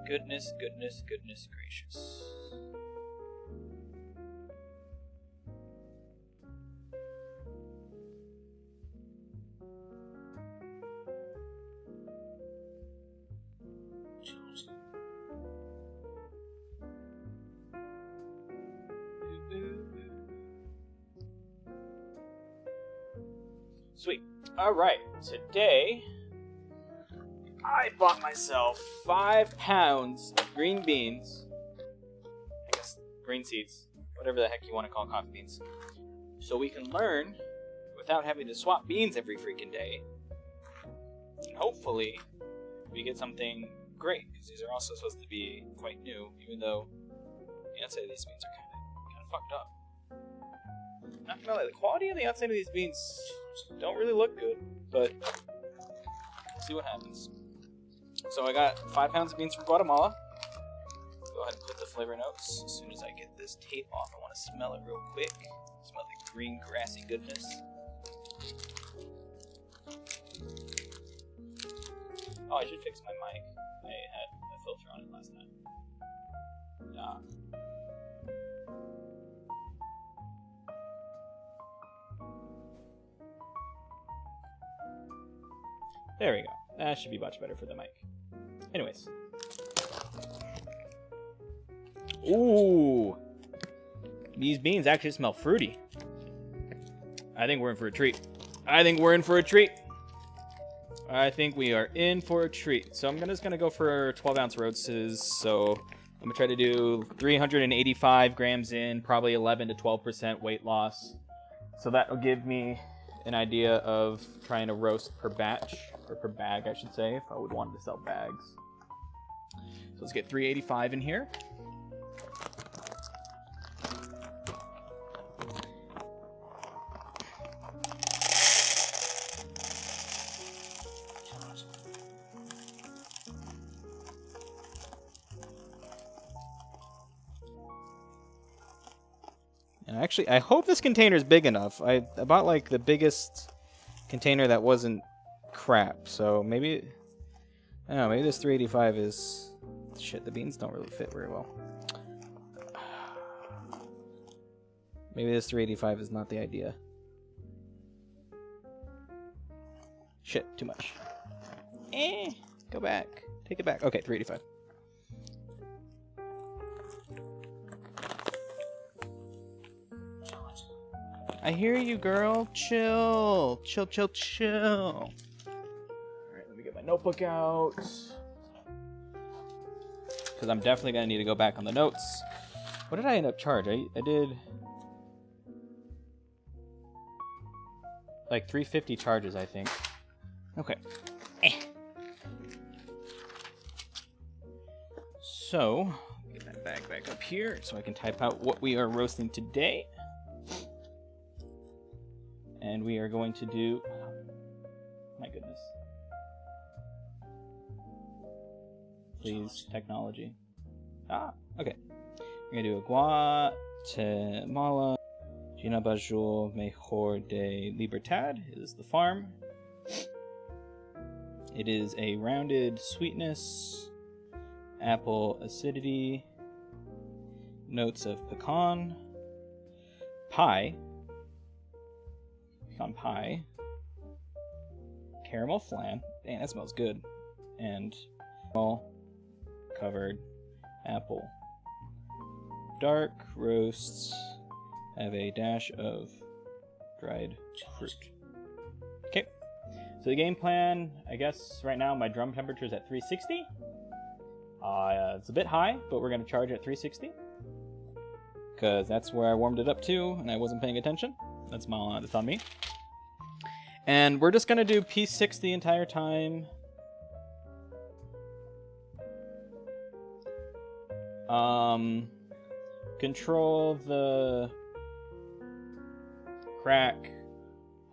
Goodness, goodness, goodness gracious. Sweet. Alright, today I bought myself 5 pounds of green beans. I guess green seeds, whatever the heck you want to call coffee beans. So we can learn without having to swap beans every freaking day. And hopefully we get something great, because these are also supposed to be quite new, even though the outside of these beans are kind of fucked up. Not gonna lie, the quality of the outside of these beans don't really look good, but we'll see what happens. So I got 5 pounds of beans from Guatemala. Go ahead and put the flavor notes. As soon as I get this tape off, I want to smell it real quick. Smell the green grassy goodness. Oh, I should fix my mic. I had a filter on it last time. There we go. That should be much better for the mic. Anyways. Ooh! These beans actually smell fruity. I think we're in for a treat. I think we are in for a treat. So I'm just gonna go for 12-ounce roasts. So I'm gonna try to do 385 grams in, probably 11 to 12% weight loss. So that will give me an idea of trying to roast per batch, or per bag, I should say, if I would want to sell bags. So let's get 385 in here. And actually, I hope this container is big enough. I bought like the biggest container that wasn't crap, so maybe, I don't know, maybe this 385 is, shit, the beans don't really fit very well. Maybe this 385 is not the idea. Shit, too much. Go back. Take it back. Okay, 385. I hear you, girl. Chill. Chill, chill, chill. Alright, let me get my notebook out. Because I'm definitely going to need to go back on the notes. What did I end up charging? I did like 350 charges, I think. Okay. So, get that bag back up here so I can type out what we are roasting today. And we are going to do, my goodness. Please, technology. Okay. We're going to do a Guatemala. Gina Bajul Mejor de Libertad is the farm. It is a rounded sweetness, apple acidity, notes of pecan pie, caramel flan. Dang, that smells good. And covered apple. Dark roasts have a dash of dried fruit. Okay, so the game plan, I guess right now my drum temperature is at 360. It's a bit high, but we're going to charge at 360. Because that's where I warmed it up to, and I wasn't paying attention. That's on me. And we're just going to do P6 the entire time. Control the crack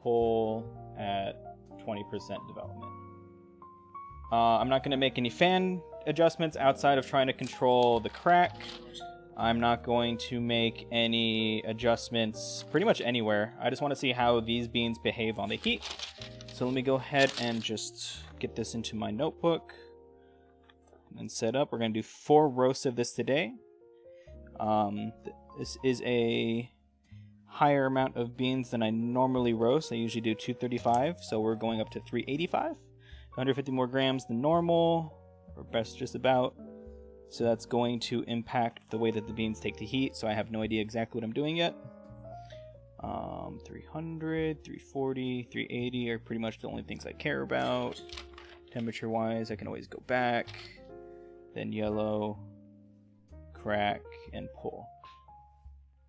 hole at 20% development. I'm not going to make any fan adjustments outside of trying to control the crack. I'm not going to make any adjustments pretty much anywhere. I just want to see how these beans behave on the heat. So let me go ahead and just get this into my notebook. and set up. We're going to do 4 roasts of this today. This is a higher amount of beans than I normally roast. I usually do 235, so we're going up to 385. 150 more grams than normal, or best just about. So that's going to impact the way that the beans take the heat, so I have no idea exactly what I'm doing yet. 300, 340, 380 are pretty much the only things I care about. Temperature-wise, I can always go back. Then yellow, crack, and pull.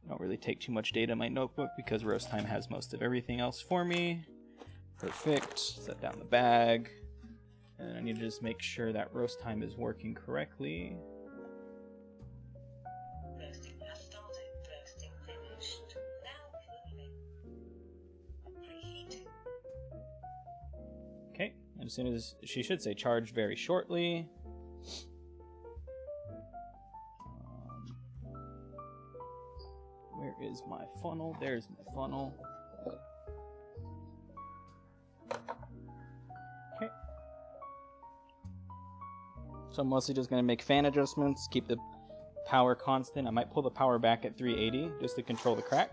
I don't really take too much data in my notebook because roast time has most of everything else for me. Perfect. Set down the bag. And I need to just make sure that roast time is working correctly. Roasting has started. Roasting finished. Now cooling. Preheating. Okay, and as soon as she should say charge very shortly. Where is my funnel? There's my funnel. Okay. So I'm mostly just going to make fan adjustments, keep the power constant. I might pull the power back at 380 just to control the crack.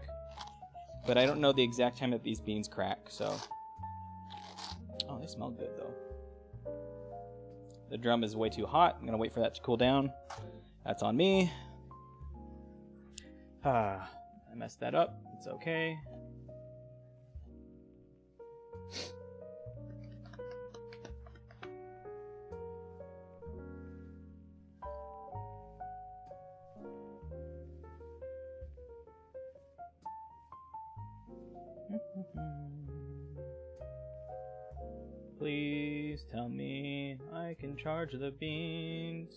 But I don't know the exact time that these beans crack, so... Oh, they smell good, though. The drum is way too hot. I'm going to wait for that to cool down. That's on me. I messed that up. It's okay. Please tell me I can charge the beans.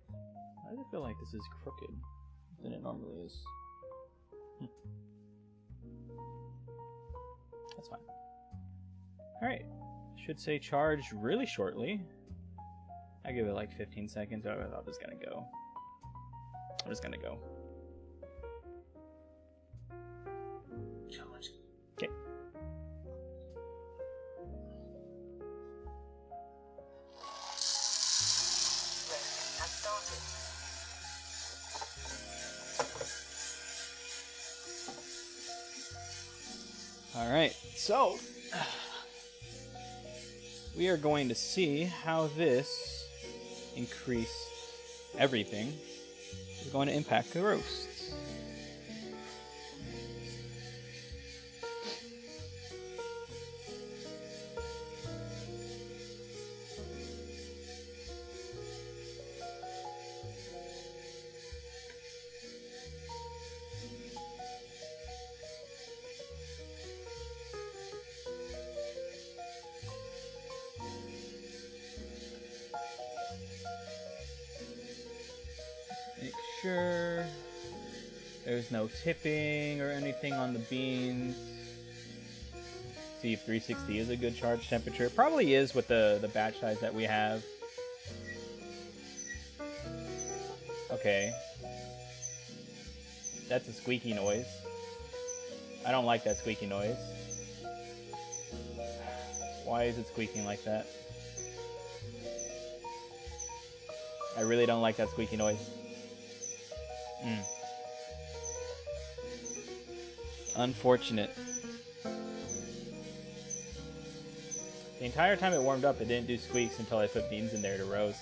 Why does it feel like this is crooked than it normally is? That's fine. Alright. Should say charge really shortly. I give it like 15 seconds. Oh, I'm just gonna go. I'm just gonna go. Charge. Okay. Roasting has started. Alright, so we are going to see how this increased everything is going to impact the roasts. Make sure there's no tipping or anything on the beans. See if 360 is a good charge temperature. It probably is with the batch size that we have. Okay. That's a squeaky noise. I don't like that squeaky noise. Why is it squeaking like that? I really don't like that squeaky noise. Unfortunate. The entire time it warmed up, it didn't do squeaks until I put beans in there to roast.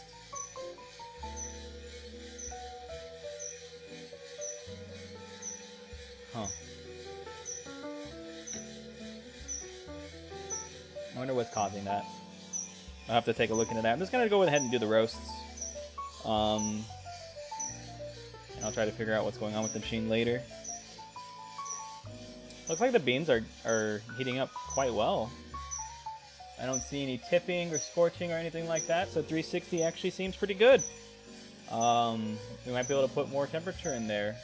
Huh. I wonder what's causing that. I'll have to take a look into that. I'm just gonna go ahead and do the roasts. And I'll try to figure out what's going on with the machine later. Looks like the beans are heating up quite well. I don't see any tipping or scorching or anything like that, so 360 actually seems pretty good. We might be able to put more temperature in there.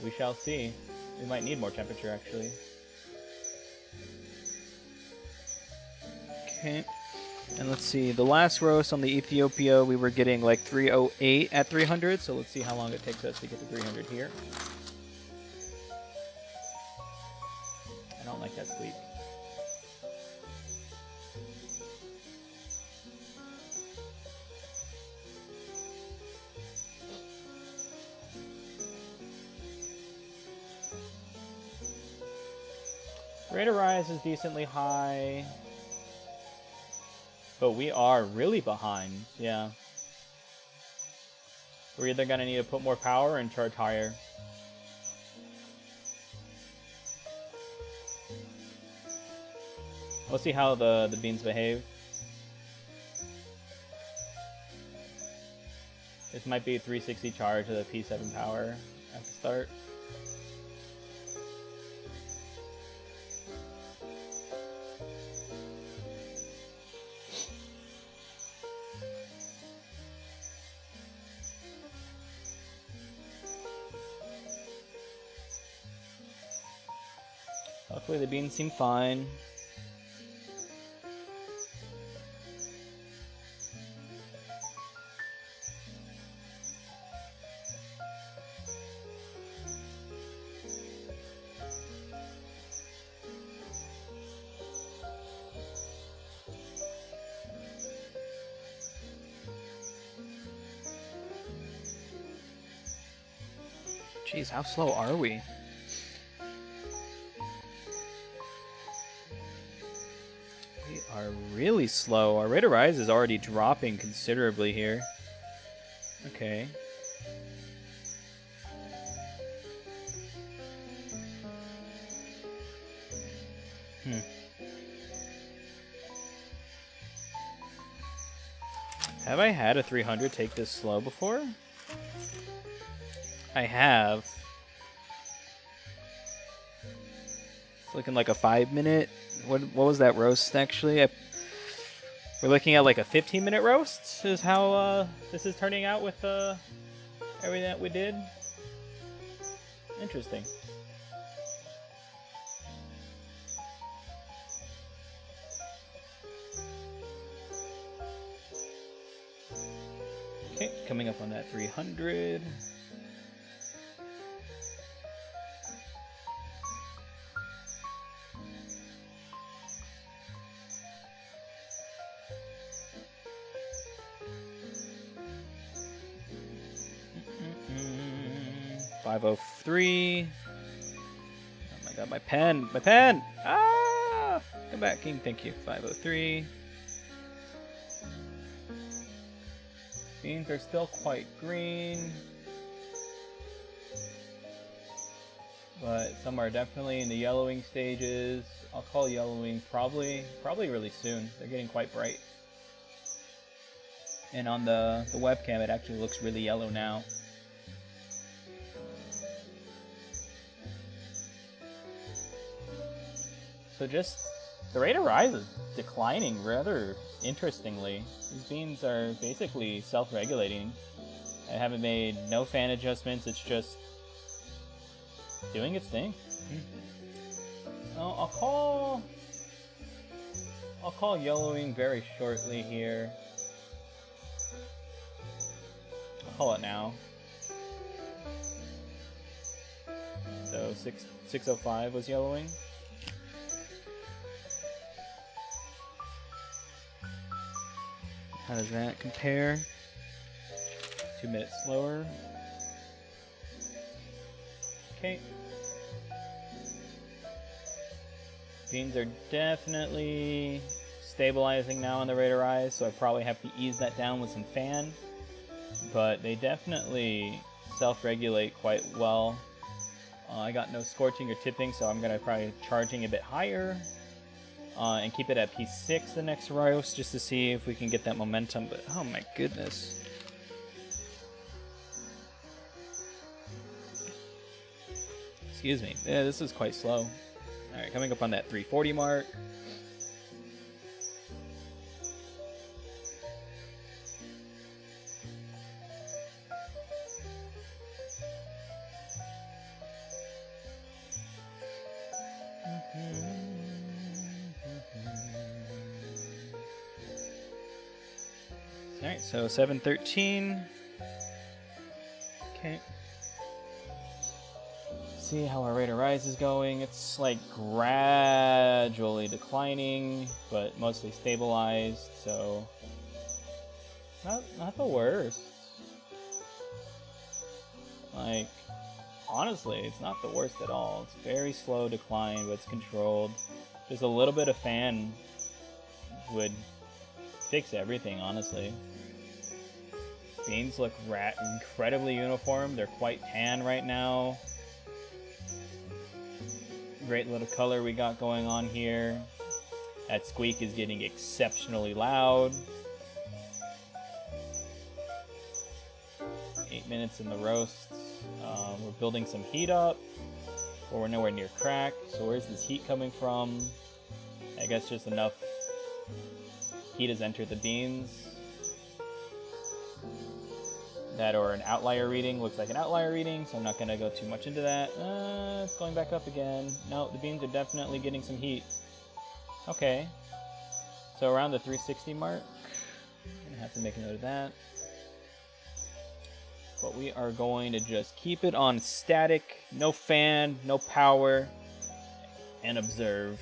We shall see. We might need more temperature, actually. Okay. And let's see, the last roast on the Ethiopia, we were getting like 308 at 300, so let's see how long it takes us to get to 300 here. I don't like that squeak. Rate of rise is decently high. But we are really behind, yeah. We're either gonna need to put more power and charge higher. We'll see how the beans behave. This might be a 360 charge of the P7 power at the start. Hopefully the beans seem fine. Jeez, how slow are we? We are really slow. Our rate of rise is already dropping considerably here. Okay. Have I had a 300 take this slow before? I have. It's looking like a 5-minute. What was that roast actually? We're looking at like a 15-minute roast is how this is turning out with everything that we did. Interesting. Okay, coming up on that 300. $503. Oh my god, my pen! My pen! Ah! Come back, King. Thank you. 503. Beans are still quite green. But some are definitely in the yellowing stages. I'll call yellowing probably really soon. They're getting quite bright. And on the webcam, it actually looks really yellow now. So just the rate of rise is declining rather interestingly. These beans are basically self-regulating. I haven't made no fan adjustments, it's just doing its thing. I'll call yellowing very shortly here. I'll call it now. So 605 was yellowing. How does that compare? 2 minutes slower. Okay. Beans are definitely stabilizing now on the rate of rise, so I probably have to ease that down with some fan. But they definitely self-regulate quite well. I got no scorching or tipping, so I'm going to probably charging a bit higher. And keep it at P6 the next roast, just to see if we can get that momentum. But oh my goodness. Excuse me. Yeah, this is quite slow. Alright, coming up on that 340 mark. Alright, so 713. Okay. See how our rate of rise is going. It's like gradually declining, but mostly stabilized, so not the worst. Like honestly, it's not the worst at all. It's very slow decline, but it's controlled. Just a little bit of fan would fix everything, honestly. Beans look incredibly uniform. They're quite tan right now. Great little color we got going on here. That squeak is getting exceptionally loud. 8 minutes in the roast. We're building some heat up, but we're nowhere near crack. So where's this heat coming from? I guess just enough heat has entered the beans. That or an outlier reading. Looks like an outlier reading, so I'm not going to go too much into that. It's going back up again. No, the beans are definitely getting some heat. Okay. So around the 360 mark. Gonna have to make a note of that. But we are going to just keep it on static, no fan, no power, and observe.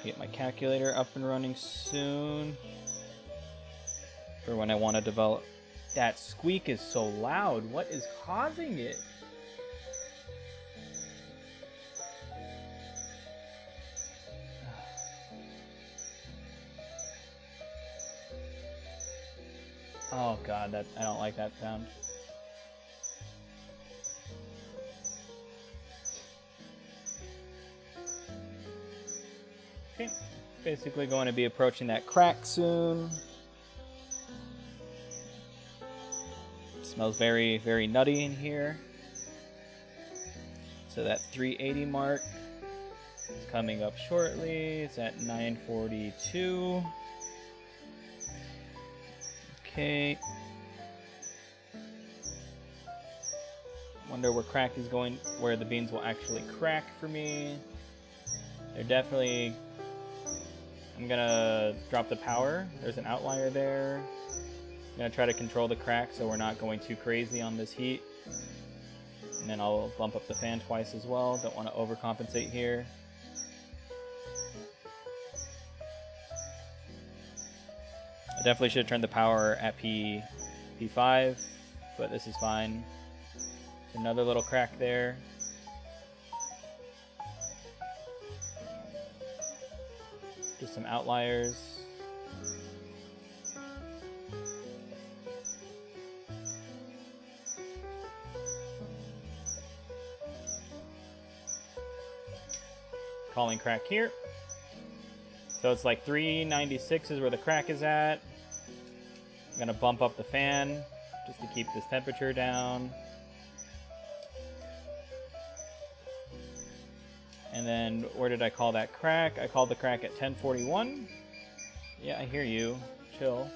Get my calculator up and running soon for when I want to develop. That squeak is so loud. What is causing it? Oh god, I don't like that sound. Okay, basically going to be approaching that crack soon. Smells very, very nutty in here. So that 380 mark is coming up shortly. It's at 942. Okay. Wonder where crack is going, where the beans will actually crack for me. They're definitely... I'm gonna drop the power. There's an outlier there. I'm gonna try to control the crack so we're not going too crazy on this heat. And then I'll bump up the fan twice as well. Don't want to overcompensate here. I definitely should have turned the power at P5, but this is fine. Another little crack there. Just some outliers. Calling crack here. So it's like 396 is where the crack is at. I'm gonna bump up the fan just to keep this temperature down. And then where did I call that crack? I called the crack at 1041. Yeah, I hear you. Chill.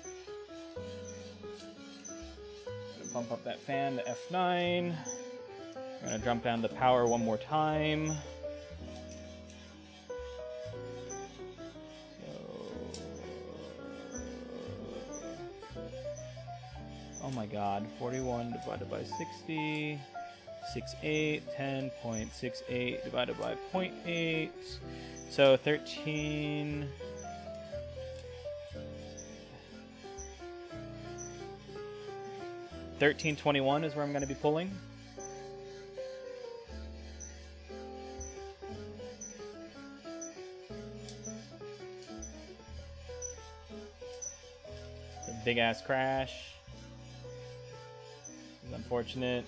Gonna bump up that fan to F9. I'm gonna jump down the power one more time. Oh my god, 41 divided by 60, 68, 10.68 divided by 0.8, so 13, 1321 is where I'm going to be pulling. It's a big ass crash. Unfortunate.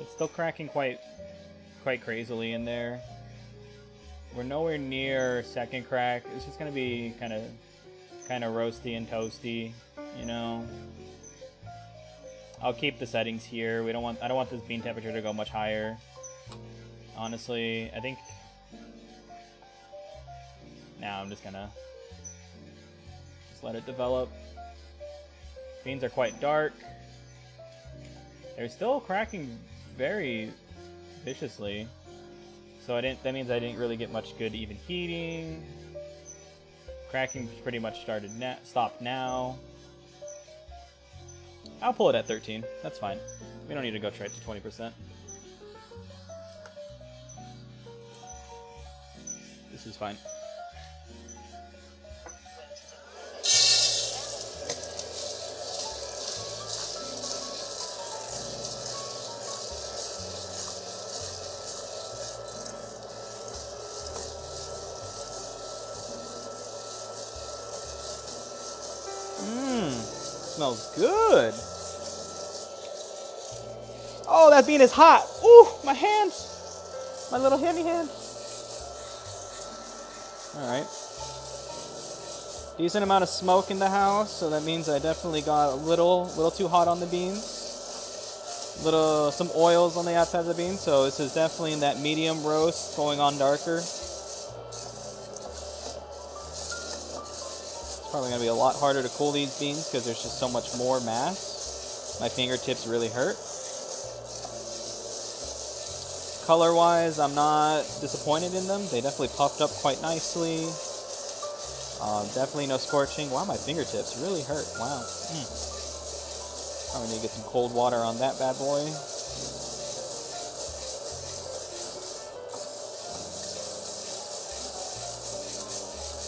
It's still cracking quite crazily in there. We're nowhere near second crack. It's just gonna be kind of roasty and toasty. You know, I'll keep the settings here. I don't want this bean temperature to go much higher. Honestly, I think now I'm just gonna let it develop. I Beans are quite dark. They're still cracking very viciously. So that means I didn't really get much good even heating. Cracking pretty much stopped now. I'll pull it at 13. That's fine. We don't need to go straight to 20%. This is fine. Smells good. Oh, that bean is hot. Ooh, my hands. My little handy hand. Alright. Decent amount of smoke in the house, so that means I definitely got a little too hot on the beans. Some oils on the outside of the beans, so this is definitely in that medium roast, going on darker. Probably going to be a lot harder to cool these beans because there's just so much more mass. My fingertips really hurt. Color-wise, I'm not disappointed in them. They definitely puffed up quite nicely. Definitely no scorching. Wow, my fingertips really hurt. Wow. Probably need to get some cold water on that bad boy.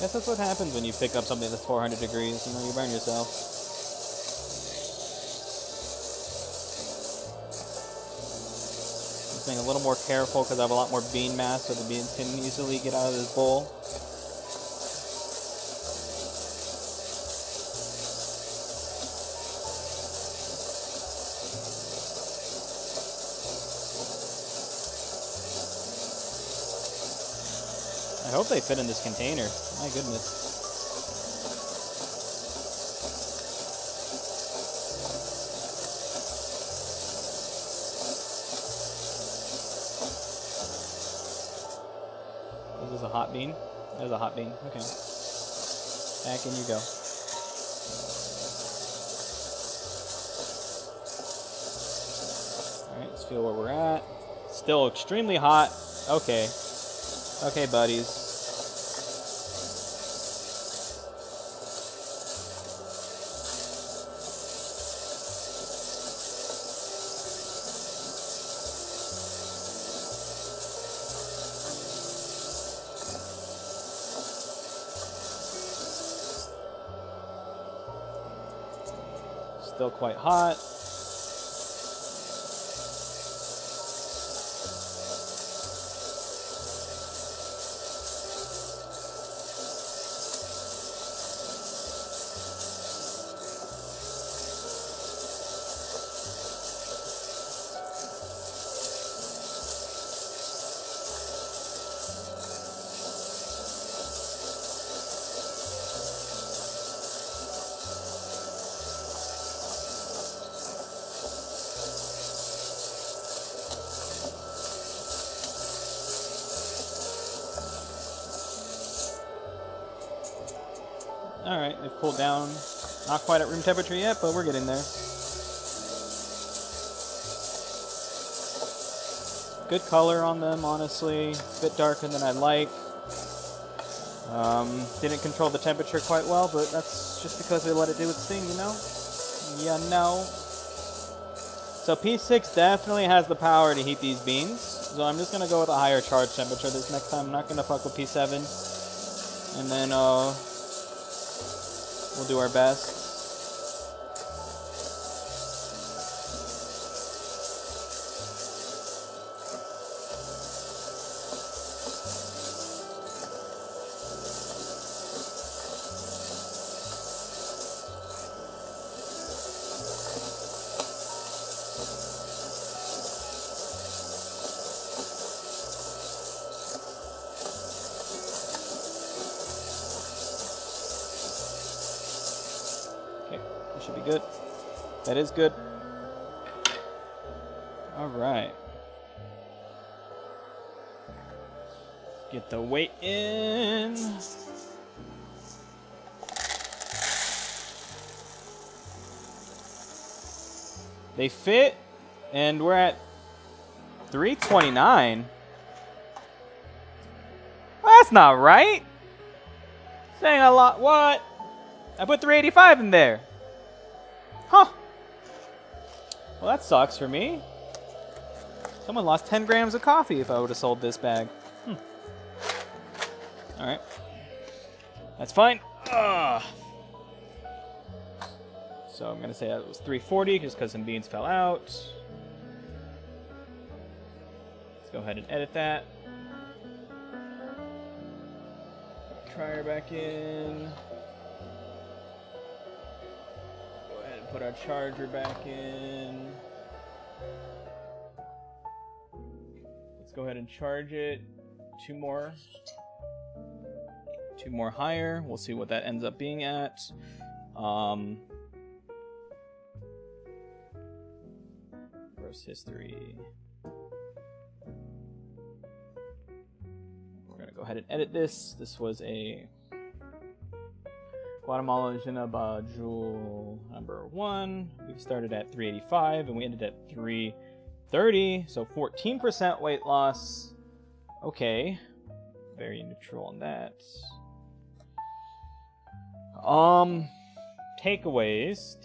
Guess that's what happens when you pick up something that's 400 degrees. You know, you burn yourself. I'm being a little more careful because I have a lot more bean mass, so the beans can easily get out of this bowl. I hope they fit in this container. My goodness. Is this a hot bean? There's a hot bean. Okay. Back in you go. Alright, let's feel where we're at. Still extremely hot. Okay. Okay, buddies. Still quite hot. Alright, they've cooled down. Not quite at room temperature yet, but we're getting there. Good color on them, honestly. A bit darker than I'd like. Didn't control the temperature quite well, but that's just because we let it do its thing, you know? You know. So P6 definitely has the power to heat these beans. So I'm just going to go with a higher charge temperature this next time. I'm not going to fuck with P7. And then, we'll do our best. Should be good. That is good. All right. Get the weight in. They fit, and we're at 329. Well, that's not right. Saying a lot. What? I put 385 in there. Huh. Well, that sucks for me. Someone lost 10 grams of coffee if I would have sold this bag. All right. That's fine. Ugh. So I'm going to say that it was 340 just because some beans fell out. Let's go ahead and edit that. Crier back in. Go ahead and put our charger back in. Let's go ahead and charge it. Two more higher. We'll see what that ends up being at. Gross history. We're gonna go ahead and edit this. This was a Guatemala Jinaba Jewel number 1. We started at 385 and we ended at 330. So 14% weight loss. Okay. Very neutral on that. Takeaways.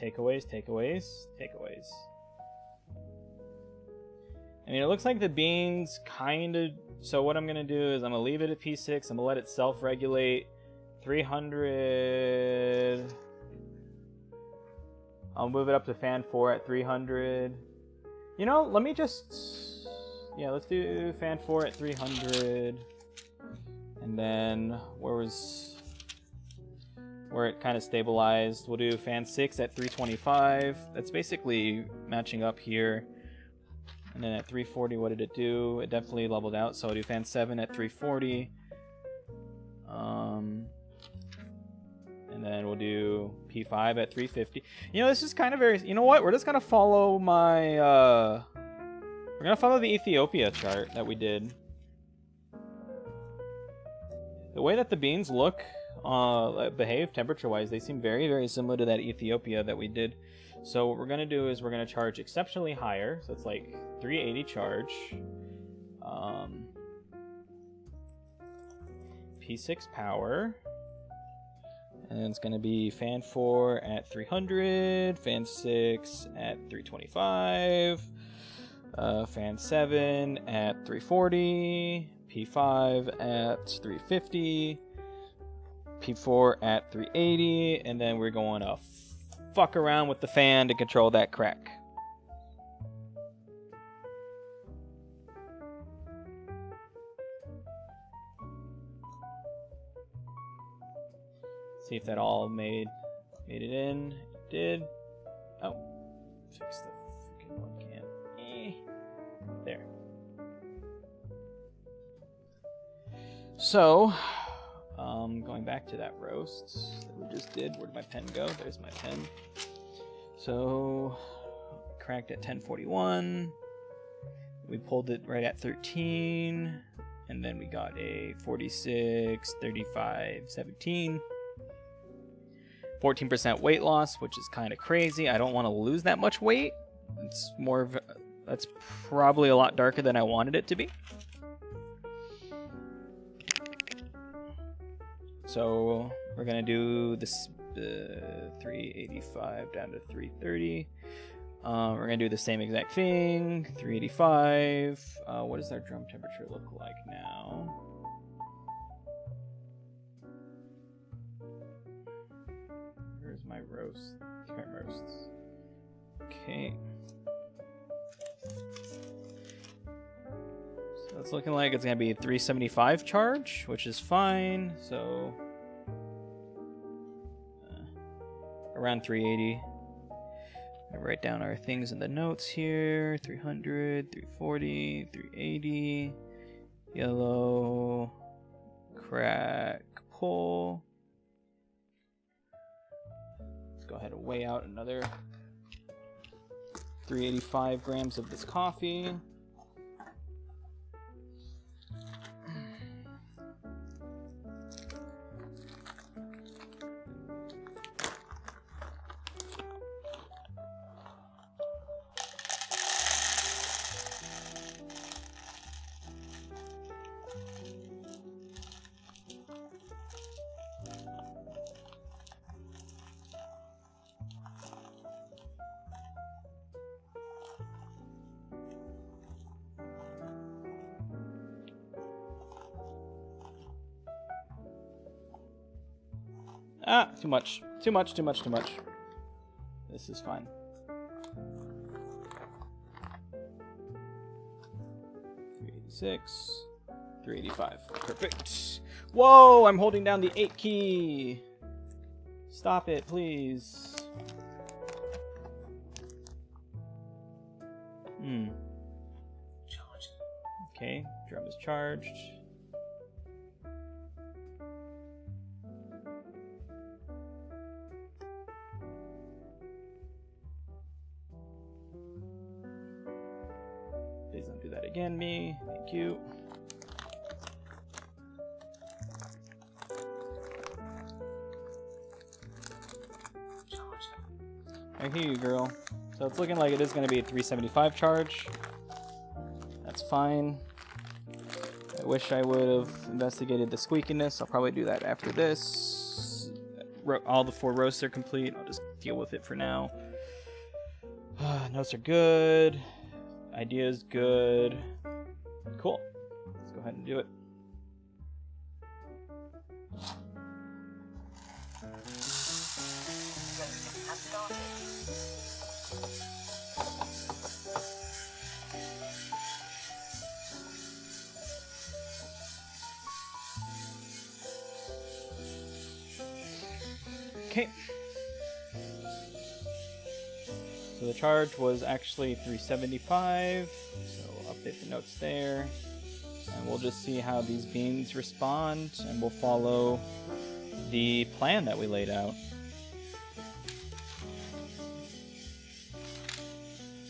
I mean, it looks like the beans kind of... So what I'm going to do is I'm going to leave it at P6. I'm going to let it self-regulate. 300. I'll move it up to fan 4 at 300. You know, let me just... Yeah, let's do fan 4 at 300. And then where it kind of stabilized, we'll do fan 6 at 325. That's basically matching up here. And then at 340, what did it do? It definitely leveled out, so I'll do fan 7 at 340. And then we'll do P5 at 350. You know, this is kind of very... You know what? We're just going to follow my... We're going to follow the Ethiopia chart that we did. The way that the beans look, behave temperature-wise, they seem very, very similar to that Ethiopia that we did. So what we're going to do is we're going to charge exceptionally higher. So it's like 380 charge. P6 power. And it's going to be fan 4 at 300, fan 6 at 325, fan 7 at 340, P5 at 350, P4 at 380, and then we're going to fuck around with the fan to control that crack. See if that all made it in. It did. Oh, fix the freaking one can. There. So, going back to that roast that we just did. Where did my pen go? There's my pen. So, cracked at 1041. We pulled it right at 13, and then we got a 46, 35, 17. 14% weight loss, which is kind of crazy. I don't want to lose that much weight. It's more of that's probably a lot darker than I wanted it to be. So we're gonna do this 385 down to 330. We're gonna do the same exact thing. 385. What does our drum temperature look like now? My roast. My roasts. Okay. So it's looking like it's gonna be 375 charge, which is fine. So around 380. I'm gonna write down our things in the notes here. 300, 340, 380. Yellow. Crack. Pull. Go ahead and weigh out another 385 grams of this coffee. Ah, too much. Too much, too much, too much. This is fine. $386, $385. Perfect. Whoa, I'm holding down the 8 key. Stop it, please. Charge. Okay, drum is charged. Please don't do that again, me. Thank you. Charge. I hear you, girl. So it's looking like it is going to be a 375 charge. That's fine. I wish I would have investigated the squeakiness. I'll probably do that after this. All the 4 roasts are complete. I'll just deal with it for now. Notes are good. Idea's good. Cool. Let's go ahead and do it. Roasting has started. Okay. So the charge was actually 375, so I'll update the notes there. And we'll just see how these beans respond, and we'll follow the plan that we laid out.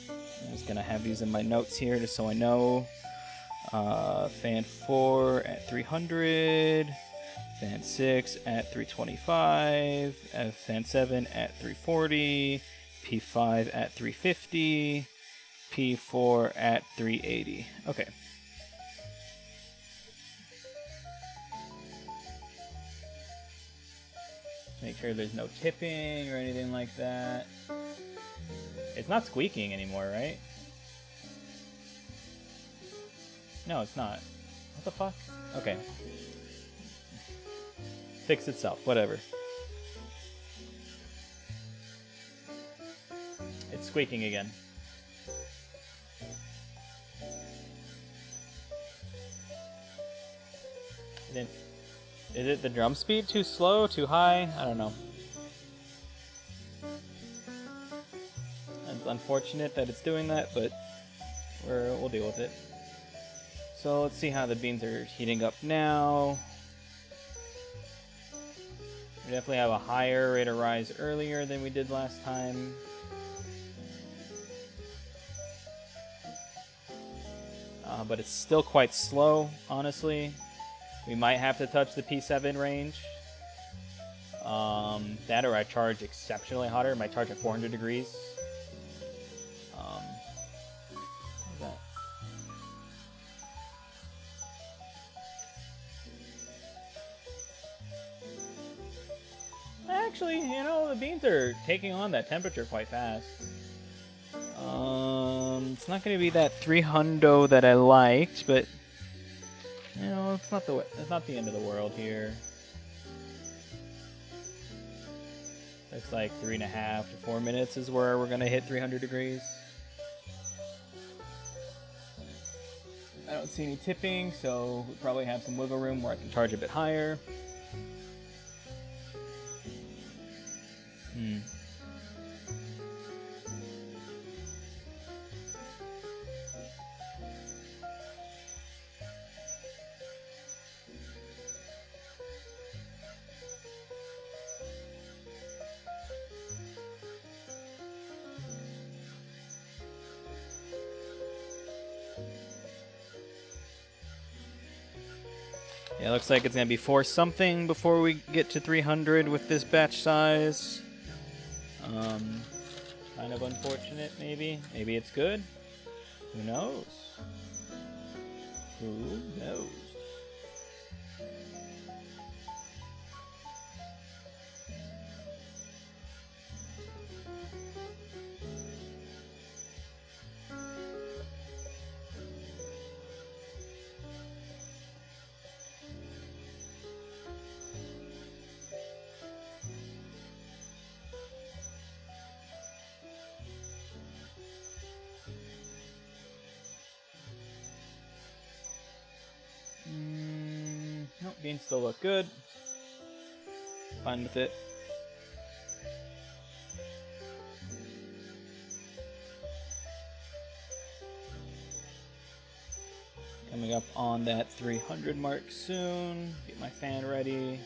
I'm just gonna have these in my notes here just so I know. Fan 4 at 300, fan 6 at 325, fan 7 at 340, P5 at 350, P4 at 380. Okay. Make sure there's no tipping or anything like that. It's not squeaking anymore, right? No, it's not. What the fuck? Okay. Fix itself, whatever. It's squeaking again. Then, is it the drum speed too slow, too high? I don't know. It's unfortunate that it's doing that, but we'll deal with it. So let's see how the beans are heating up now. We definitely have a higher rate of rise earlier than we did last time. But it's still quite slow, honestly. We might have to touch the P7 range. That or I charge exceptionally hotter. I might charge at 400 degrees. What's that? Actually, you know, the beans are taking on that temperature quite fast. It's not going to be that 300 that I liked, but you know, it's not the end of the world here. Looks like 3.5 to 4 minutes is where we're going to hit 300 degrees. I don't see any tipping, so we probably have some wiggle room where I can charge a bit higher. Yeah, looks like it's going to be 4 something before we get to 300 with this batch size. Kind of unfortunate, maybe. Maybe it's good. Who knows? Who knows? beans still look good. Fine with it. Coming up on that 300 mark soon. Get my fan ready.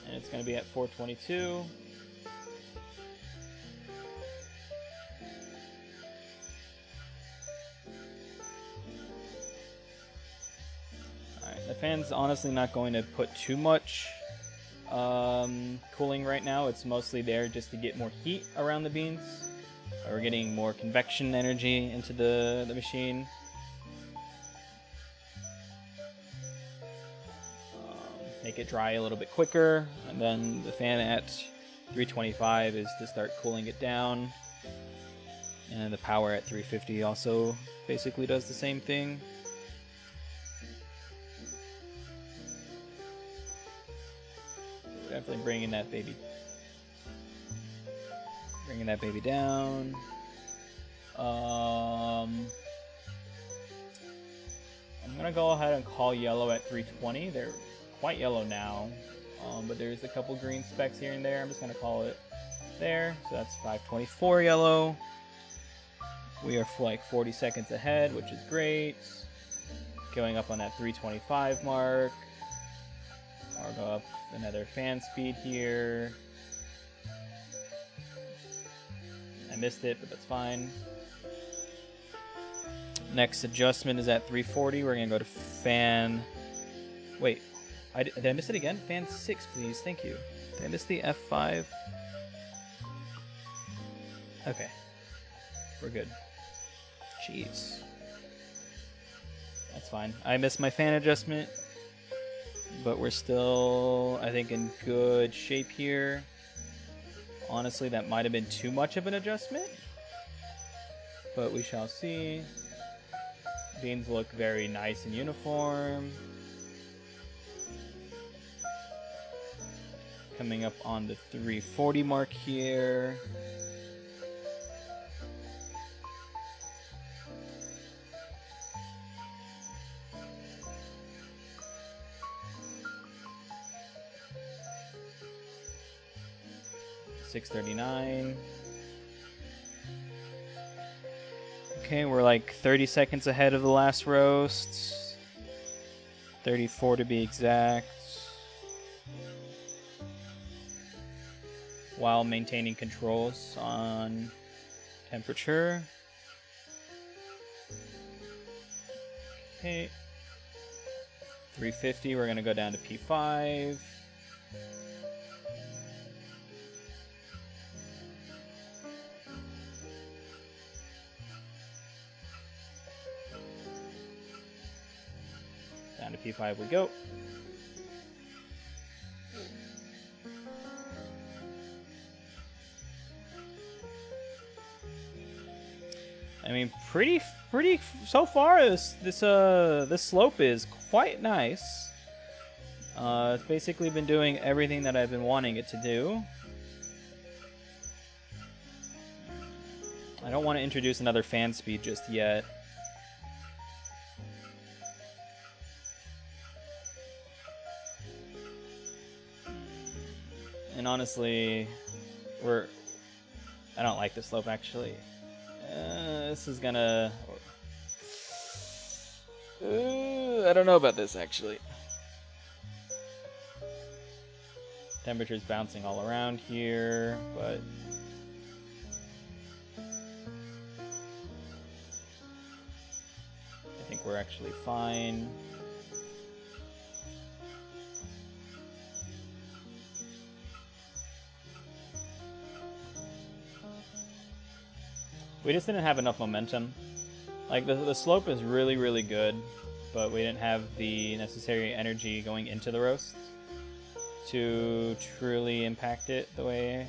And it's going to be at 422. Alright, the fan's honestly not going to put too much cooling right now. It's mostly there just to get more heat around the beans. We're getting more convection energy into the machine. Make it dry a little bit quicker, and then the fan at 325 is to start cooling it down. And the power at 350 also basically does the same thing. Definitely bringing that baby down. I'm gonna go ahead and call yellow at 320. They're quite yellow now, but there's a couple green specks here and there. I'm just gonna call it there. So that's 524 yellow. We are like 40 seconds ahead, which is great. Going up on that 325 mark. I'll go up another fan speed here. I missed it, but that's fine. Next adjustment is at 340. We're gonna go to fan. Wait, did I miss it again? Fan 6, please. Thank you. Did I miss the F5? Okay, we're good. Jeez, that's fine. I missed my fan adjustment, but we're still, I think, in good shape here. Honestly, that might have been too much of an adjustment, but we shall see. Beans look very nice and uniform. Coming up on the 340 mark here. $6.39. Okay, we're like 30 seconds ahead of the last roast. 34 to be exact. While maintaining controls on temperature. Okay. 350, we're gonna go down to P5. Down to P5 we go. I mean, pretty so far. This slope is quite nice. It's basically been doing everything that I've been wanting it to do. I don't want to introduce another fan speed just yet. And honestly, I don't like the slope actually. This is gonna... I don't know about this actually. Temperature's bouncing all around here, but... I think we're actually fine. We just didn't have enough momentum. Like, the slope is really, really good, but we didn't have the necessary energy going into the roast to truly impact it the way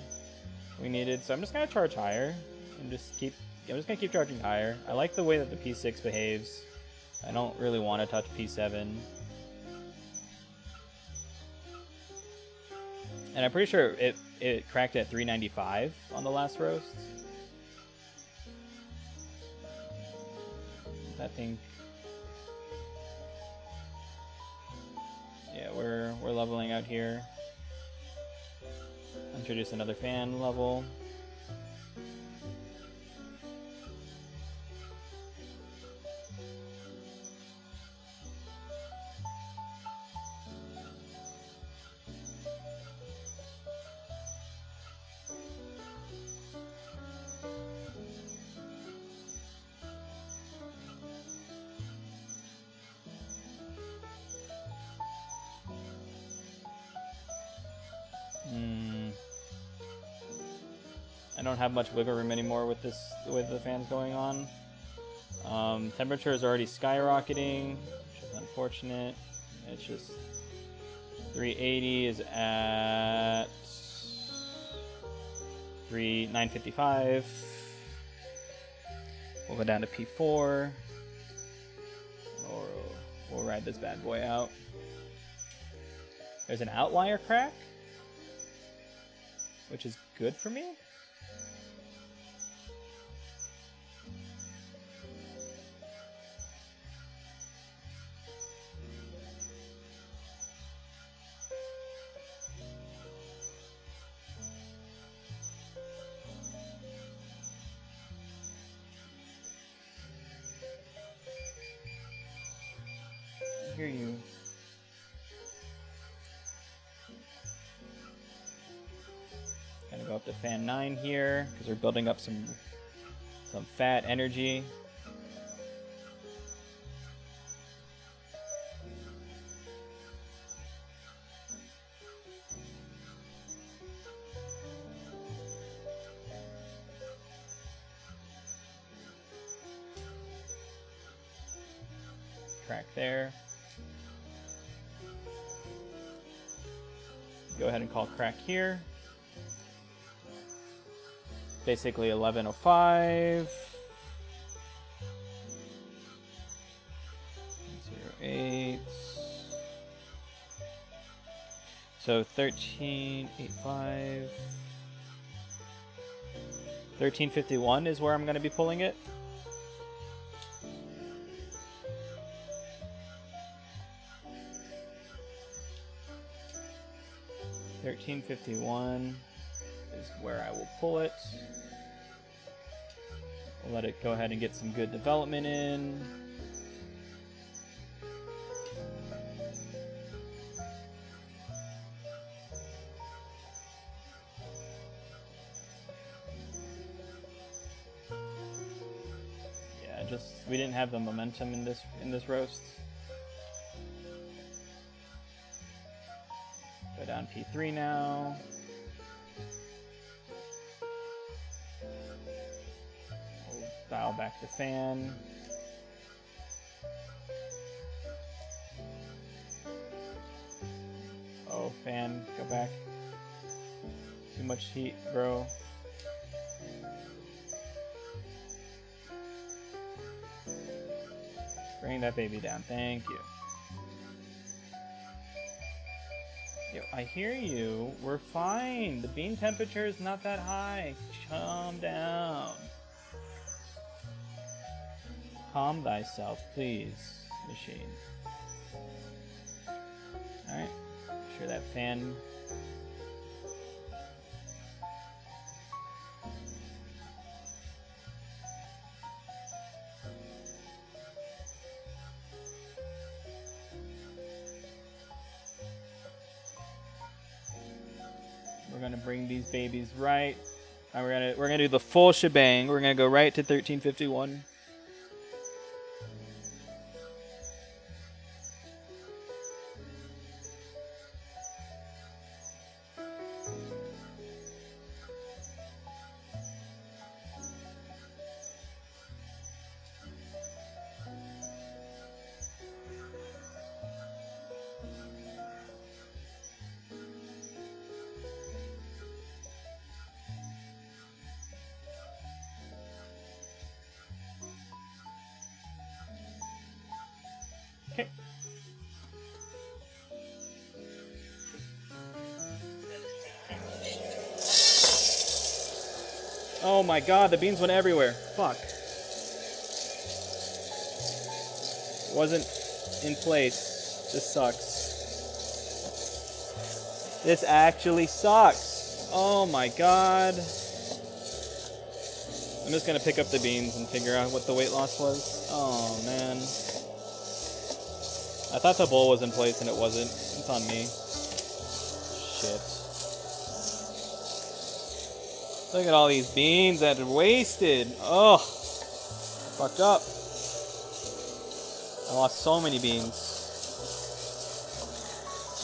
we needed. So I'm just gonna charge higher and I'm just gonna keep charging higher. I like the way that the P6 behaves. I don't really want to touch P7. And I'm pretty sure it cracked at 395 on the last roast. I think. Yeah, we're leveling out here. Introduce another fan level. I don't have much wiggle room anymore with the fans going on. Temperature is already skyrocketing, which is unfortunate. It's just 380 is at 955. We'll go down to P4. Or we'll ride this bad boy out. There's an outlier crack, which is good for me. I hear you. Gonna go up to fan 9 here because we're building up some fat energy. Crack there. Go ahead and call crack here. Basically 1105. 08. So 1385. 1351 is where I'm going to be pulling it. $13.51 is where I will pull it. We'll let it go ahead and get some good development in. Yeah, we didn't have the momentum in this roast. Go down P3 now. We'll dial back the fan. Oh, fan, go back. Too much heat, bro. Bring that baby down, thank you. Yo, I hear you. We're fine. The bean temperature is not that high. Calm down. Calm thyself, please, machine. Alright. Make sure that fan... We're gonna bring these babies right. We're gonna do the full shebang. We're gonna go right to 1351. Okay. Oh my god, the beans went everywhere. Fuck. It wasn't in place. This sucks. This actually sucks. Oh my god. I'm just gonna pick up the beans and figure out what the weight loss was. Oh man. I thought the bowl was in place and it wasn't. It's on me. Shit. Look at all these beans that are wasted. Oh, fucked up. I lost so many beans.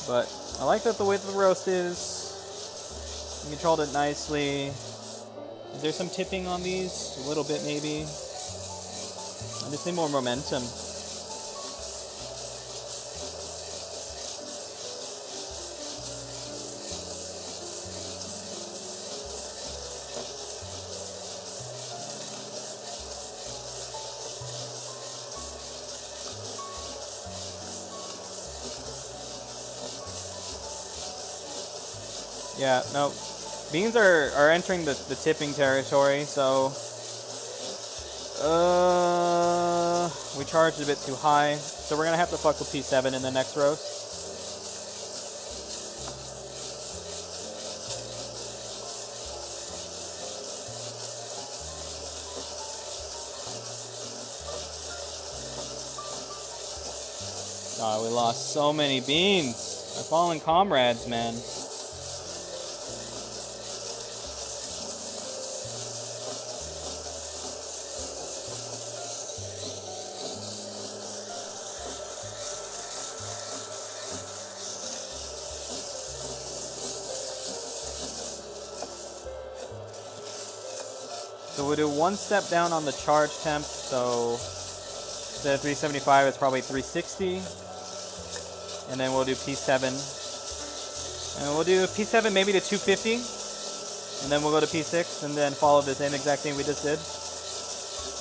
But I like that the way the roast is. I controlled it nicely. Is there some tipping on these? A little bit maybe. I just need more momentum. Yeah, no. Beans are entering the tipping territory, so we charged a bit too high. So we're gonna have to fuck with P7 in the next roast. Oh, we lost so many beans. Our fallen comrades, man. So we'll do one step down on the charge temp, so instead of 375, it's probably 360. And then we'll do P7. And we'll do P7 maybe to 250. And then we'll go to P6 and then follow the same exact thing we just did.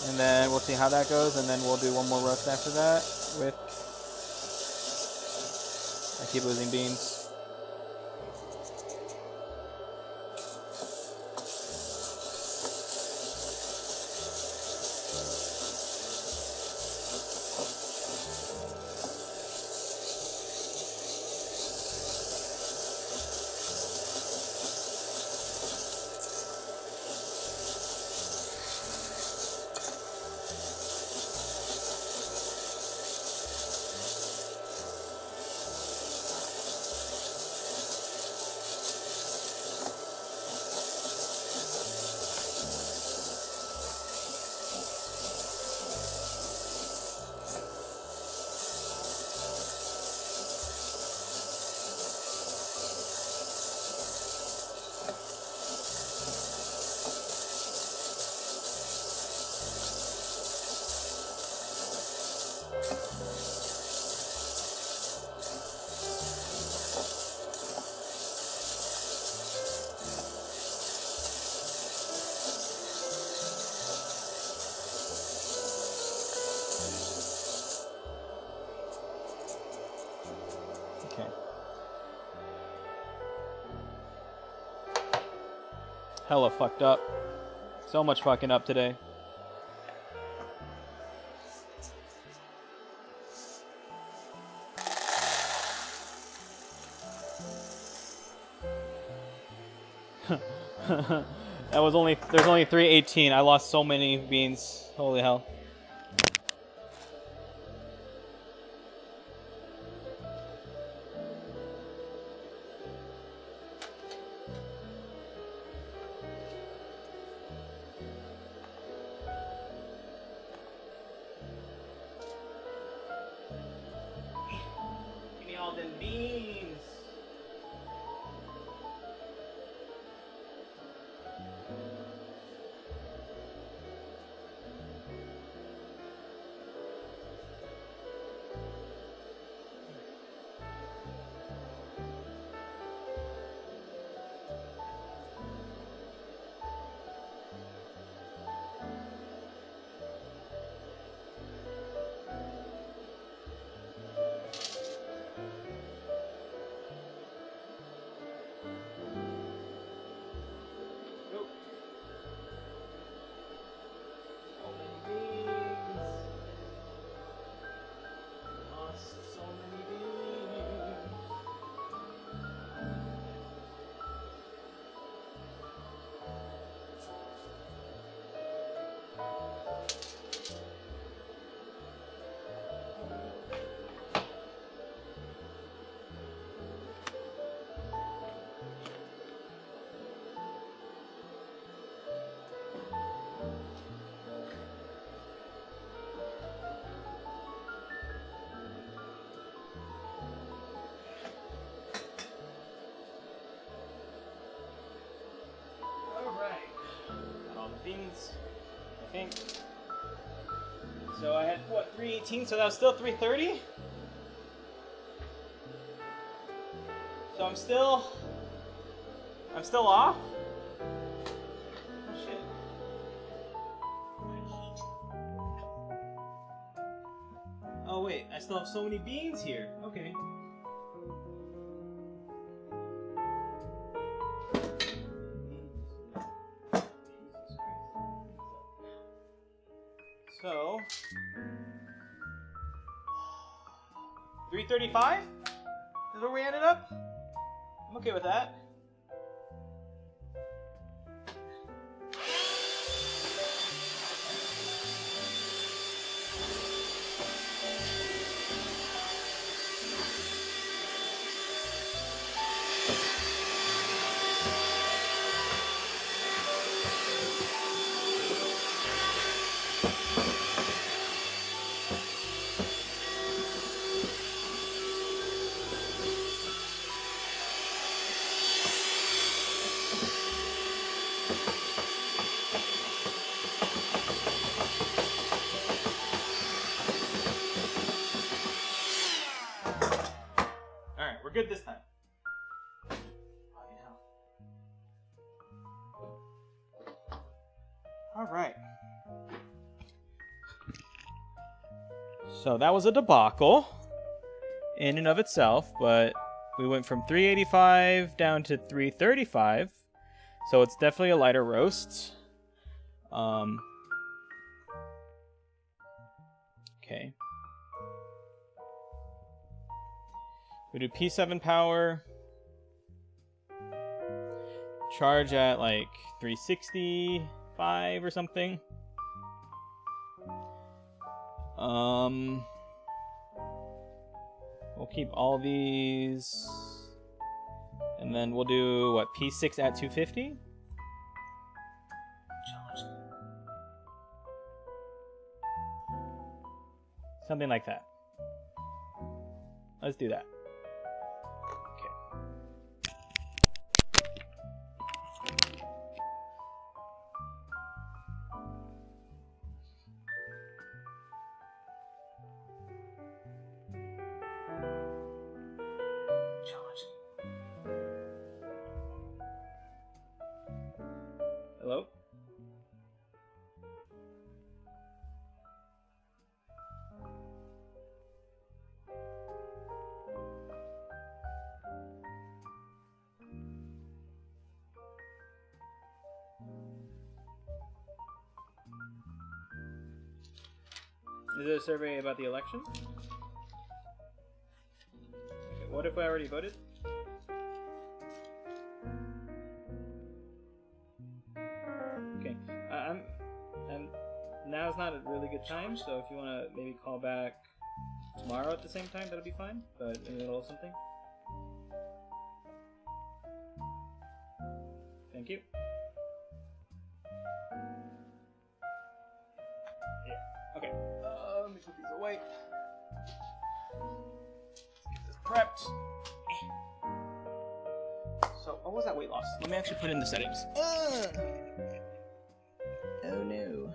And then we'll see how that goes, and then we'll do one more roast after that with... I keep losing beans. Okay. Hella fucked up. So much fucking up today. There's only 318. I lost so many beans. Holy hell. Give me all them beans. think. So I had, what, 318, so that was still 330? So I'm still off? Oh, shit. Oh, wait, I still have so many beans here. Okay. So, 335 is where we ended up. I'm okay with that. Alright, we're good this time. Alright. So that was a debacle in and of itself, but we went from 385 down to 335. So it's definitely a lighter roast. Okay. We do P7 power. Charge at like 365 or something. We'll keep all these. And then we'll do what, P6 at 250? Charge. Something like that. Let's do that. Hello? Is it a survey about the election? Okay, what if I already voted? Okay, now's not a really good time, so if you want to maybe call back tomorrow at the same time, that'll be fine, but in the middle of something. Thank you. Yeah, okay. Let me put these away. Let's get this prepped. So, what was that weight loss? Let me actually put in the settings. Oh no.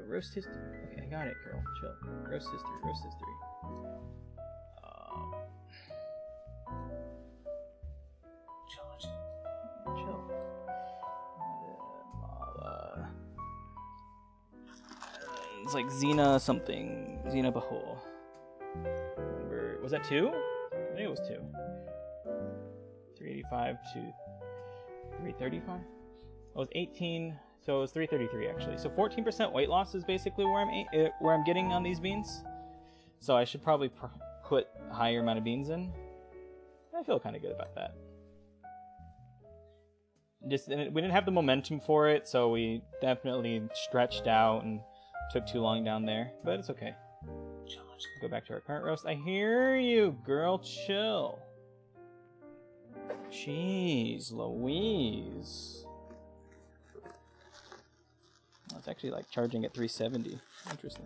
Roast history. Okay, I got it, girl. Chill. Roast history. Roast history. Charge. Chill. Guatemala. It's like Xena something. Xena Bahul. Remember, was that 2? I think it was 2. 385 to 335? It was 18, so it was 333 actually. So 14% weight loss is basically where I'm getting on these beans. So I should probably put a higher amount of beans in. I feel kind of good about that. We didn't have the momentum for it, so we definitely stretched out and took too long down there. But it's okay. Go back to our current roast. I hear you, girl. Chill. Jeez Louise. Oh, it's actually like charging at 370. Interesting.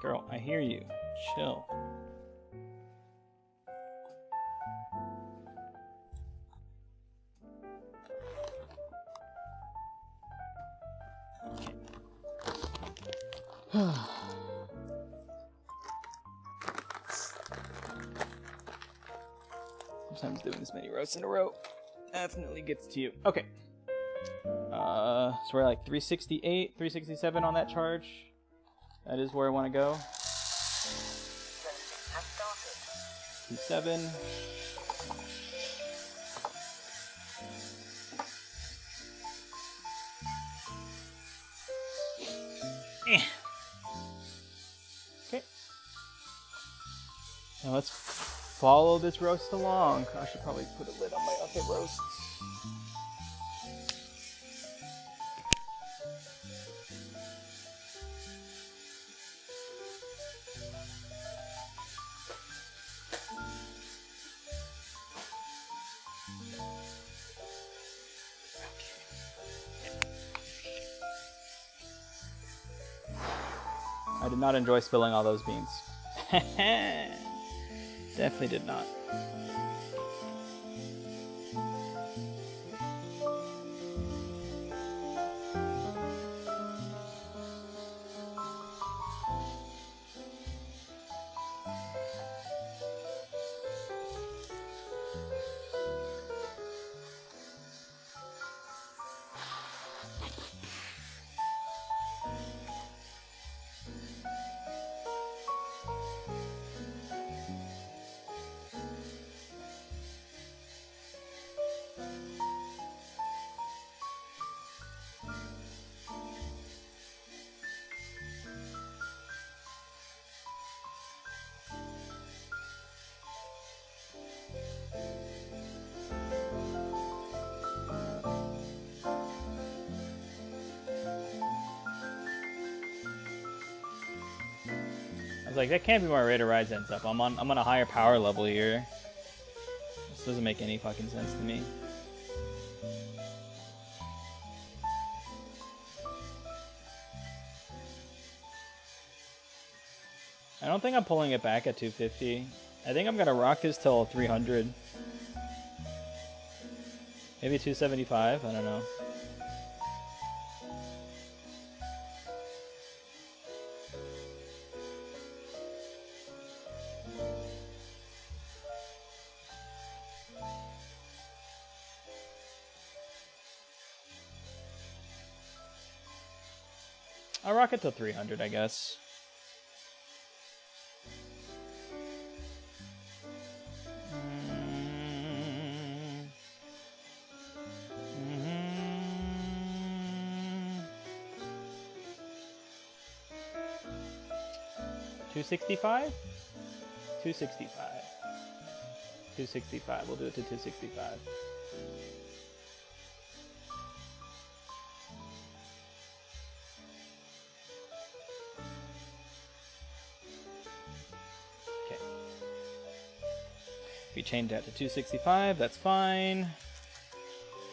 Girl, I hear you. Chill. Sometimes doing this many roasts in a row definitely gets to you. Okay. So we're like 368, 367 on that charge. That is where I want to go. 7. Okay. Now let's follow this roast along. I should probably put a lid on my other roasts. I did not enjoy spilling all those beans. Definitely did not. I was like, that can't be where my rate of rise ends up. I'm on a higher power level here. This doesn't make any fucking sense to me. I don't think I'm pulling it back at 250. I think I'm gonna rock this till 300. Maybe 275, I don't know. I'll rock it till 300, I guess. $265? 265. 265. We'll do it to 265. Okay. We change that to 265. That's fine.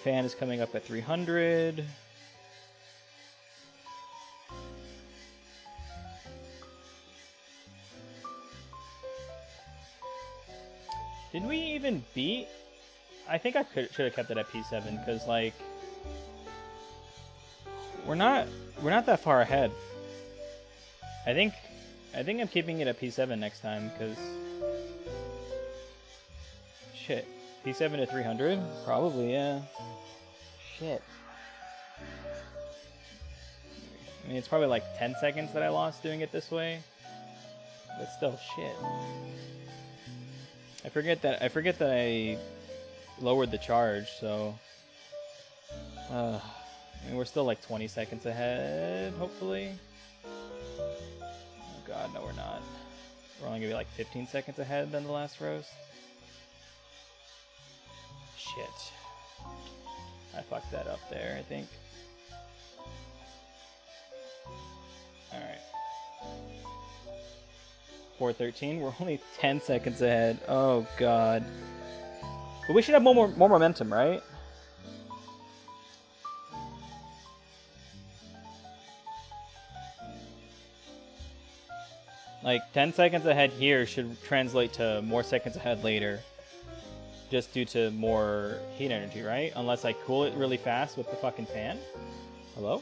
Fan is coming up at 300. Did we even beat? I think I should have kept it at P7 because like we're not that far ahead. I think I'm keeping it at P7 next time because shit. P7 to 300? Probably, yeah. Shit. I mean, it's probably like 10 seconds that I lost doing it this way. But still, shit. I forget that I lowered the charge, so I mean, we're still like 20 seconds ahead, hopefully. Oh god, no we're not. We're only gonna be like 15 seconds ahead than the last roast. Shit. I fucked that up there, I think. Alright. 413, we're only 10 seconds ahead. Oh god. But we should have more momentum, right? Like 10 seconds ahead here should translate to more seconds ahead later. Just due to more heat energy, right? Unless I cool it really fast with the fucking fan. Hello?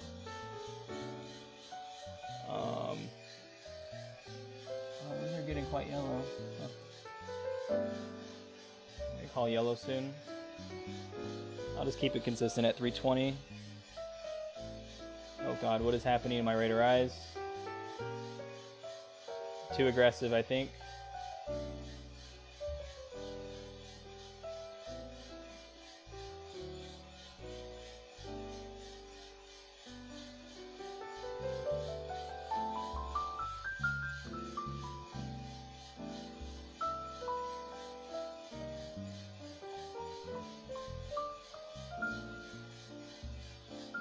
These are getting quite yellow. They call yellow soon. I'll just keep it consistent at 320. Oh god, what is happening in my radar eyes? Too aggressive, I think.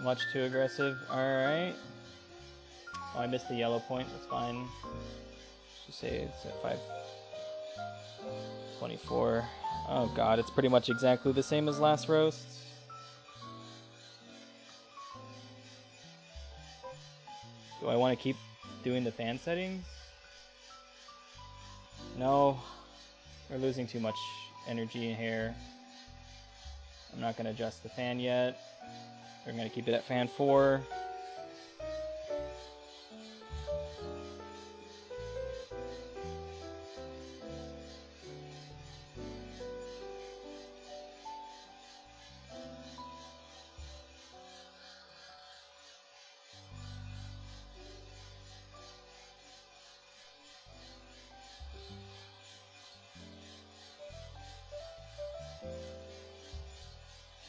Much too aggressive. Alright. Oh, I missed the yellow point. That's fine. Just say it's at 524. Oh god, it's pretty much exactly the same as last roast. Do I want to keep doing the fan settings? No. We're losing too much energy in here. I'm not going to adjust the fan yet. We're going to keep it at fan 4.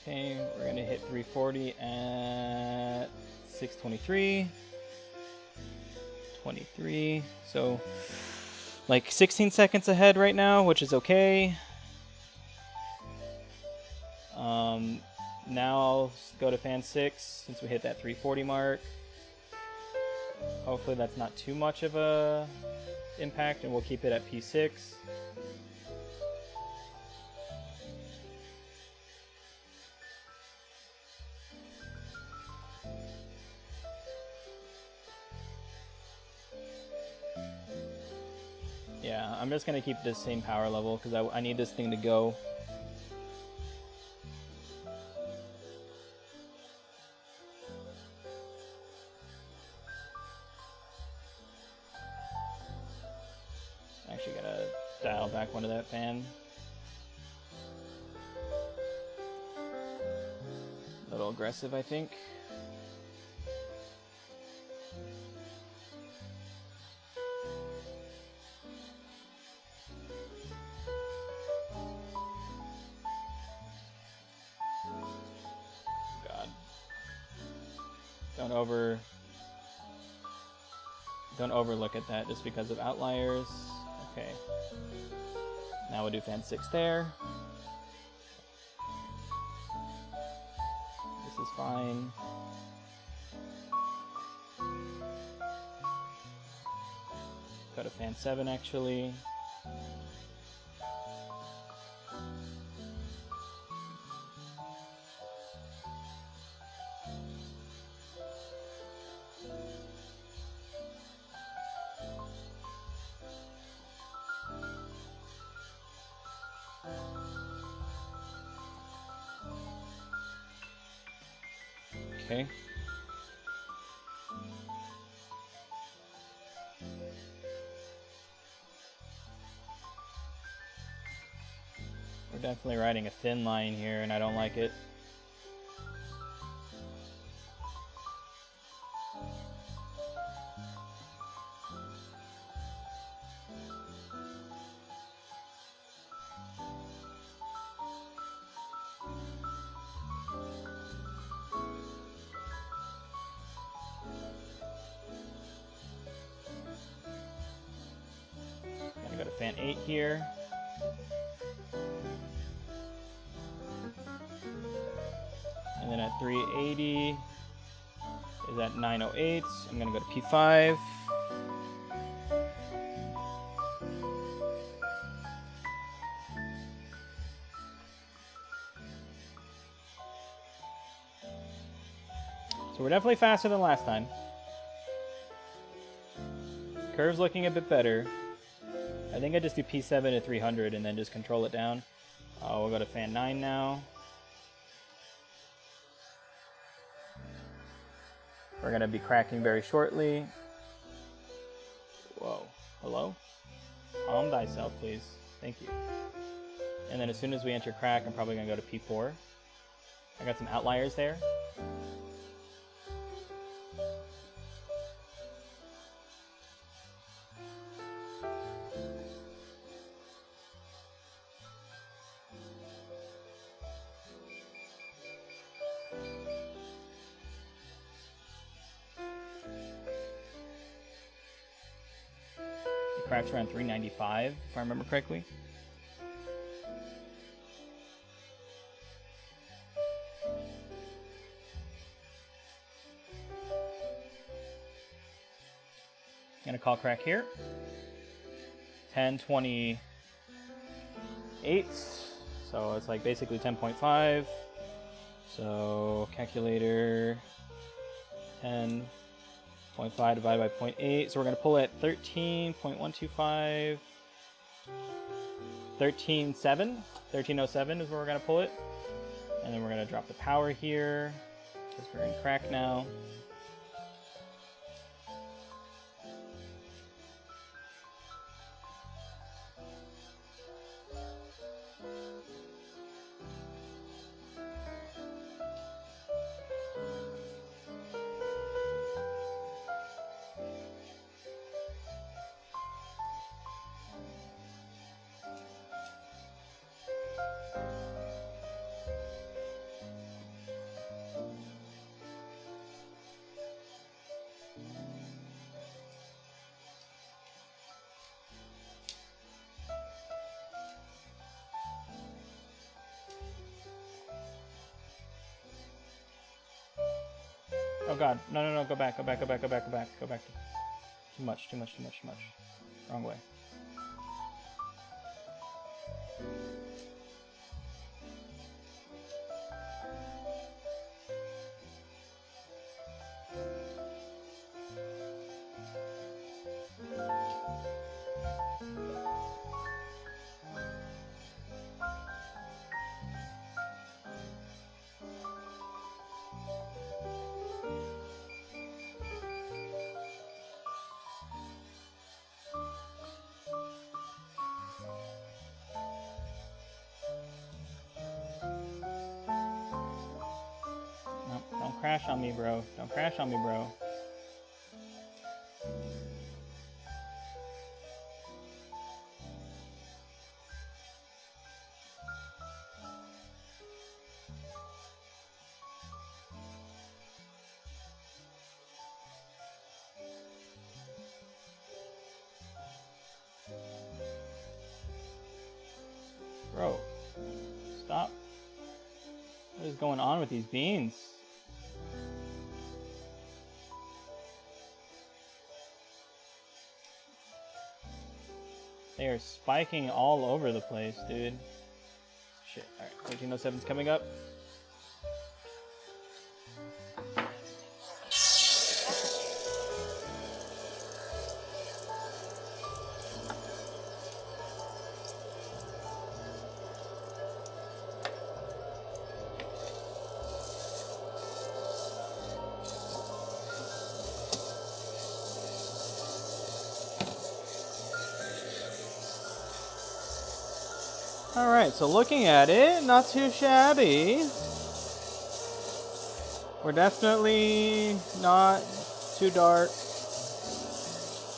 Okay, we're going to hit 340 at 623. 23. So, like 16 seconds ahead right now, which is okay. Now I'll go to fan 6 since we hit that 340 mark. Hopefully that's not too much of a impact, and we'll keep it at P6. Yeah, I'm just going to keep this same power level because I need this thing to go. Actually gotta dial back one of that fan. A little aggressive, I think. God. Don't overlook at that just because of outliers. Okay. Now we'll do fan 6 there. This is fine. Go to fan 7 actually. Okay. We're definitely riding a thin line here, and I don't like it. Gonna go to fan 8 here. And then at 380 is at 908. I'm gonna go to P5. So we're definitely faster than last time. Curve's looking a bit better. I think I just do P7 to 300 and then just control it down. We'll go to fan 9 now. We're going to be cracking very shortly. Whoa. Hello? Calm thyself, please. Thank you. And then as soon as we enter crack, I'm probably going to go to P4. I got some outliers there. Cracks around 395, if I remember correctly. Gonna call crack here. 1028. So it's like basically 10.5. So calculator 10.5 divided by 0.8. So we're going to pull at 13.125. 1307 is where we're going to pull it. And then we're going to drop the power here because we're in crack now. Oh god, no, go back. Too much. Wrong way. Don't crash on me, bro. Don't crash on me, bro. Bro, stop. What is going on with these beans? They are spiking all over the place, dude. Shit. Alright, 1307's coming up. Alright, so looking at it, not too shabby. We're definitely not too dark.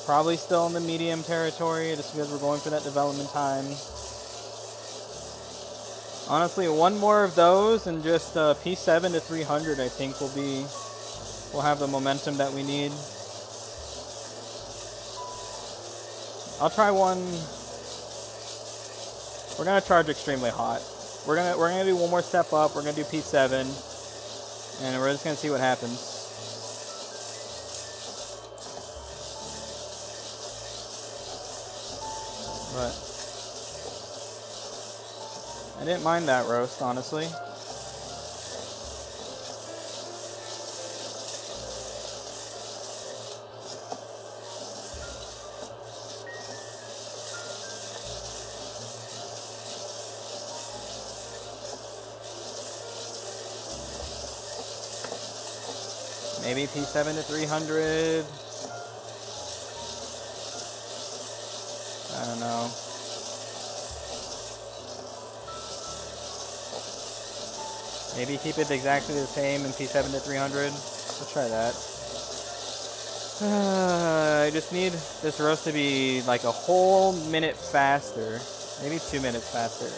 Probably still in the medium territory just because we're going for that development time. Honestly, one more of those and just P7 to 300 I think we'll have the momentum that we need. I'll try one. We're gonna charge extremely hot. We're gonna do one more step up. We're gonna do P7, and we're just gonna see what happens. But I didn't mind that roast, honestly. Maybe P7 to 300. I don't know. Maybe keep it exactly the same in P7 to 300. Let's try that. I just need this roast to be like a whole minute faster. Maybe 2 minutes faster.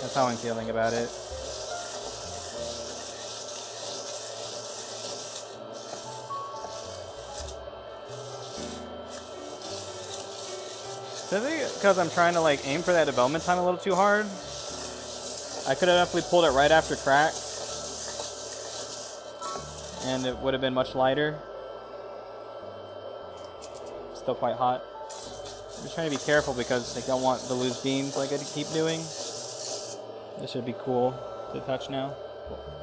That's how I'm feeling about it. Because I'm trying to like aim for that development time a little too hard. I could have definitely pulled it right after crack, and it would have been much lighter. Still quite hot. I'm just trying to be careful because I don't want the loose beams like I keep doing. This should be cool to touch now. Cool.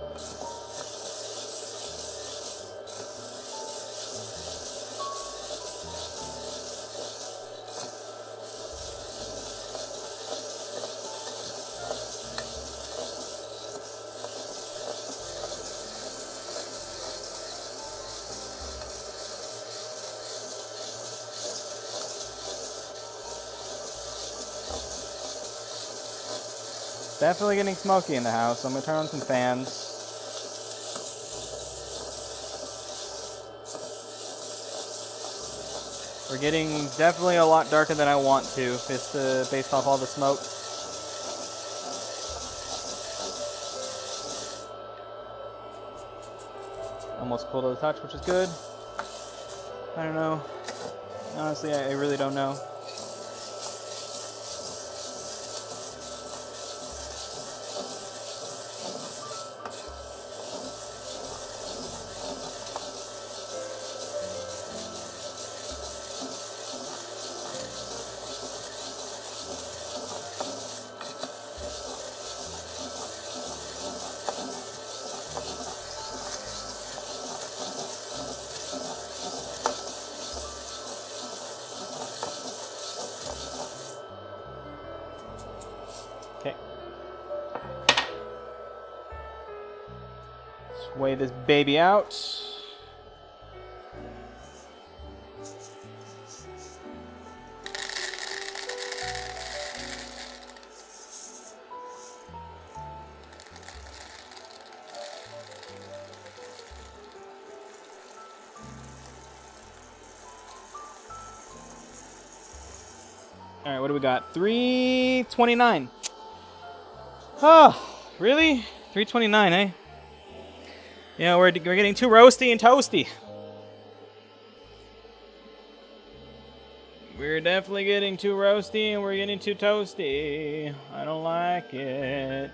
Definitely getting smoky in the house, so I'm going to turn on some fans. We're getting definitely a lot darker than I want to, just based off all the smoke. Almost cool to the touch, which is good. I don't know. Honestly, I really don't know. Okay. Let's weigh this baby out. All right, what do we got? 329. Oh, really? 329, eh? Yeah, we're getting too roasty and toasty. We're definitely getting too roasty and we're getting too toasty. I don't like it.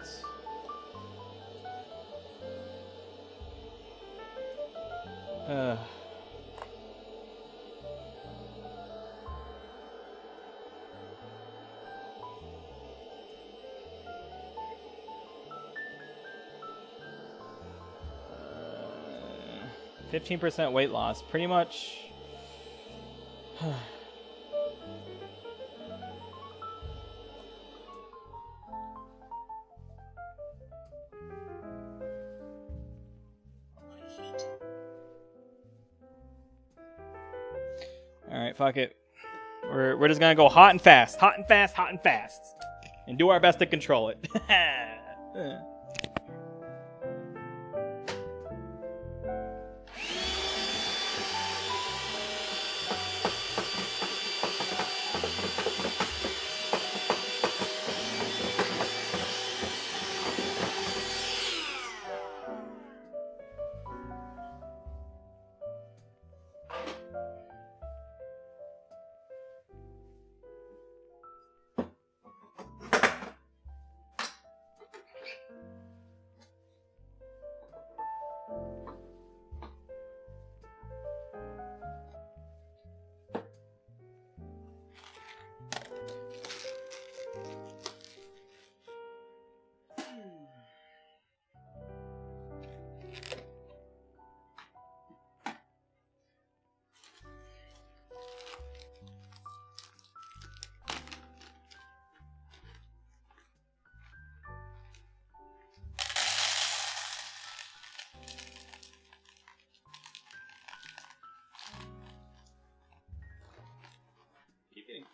Ugh. Uh, 15% weight loss, pretty much. Alright, fuck it. We're just gonna go hot and fast. Hot and fast, hot and fast. And do our best to control it.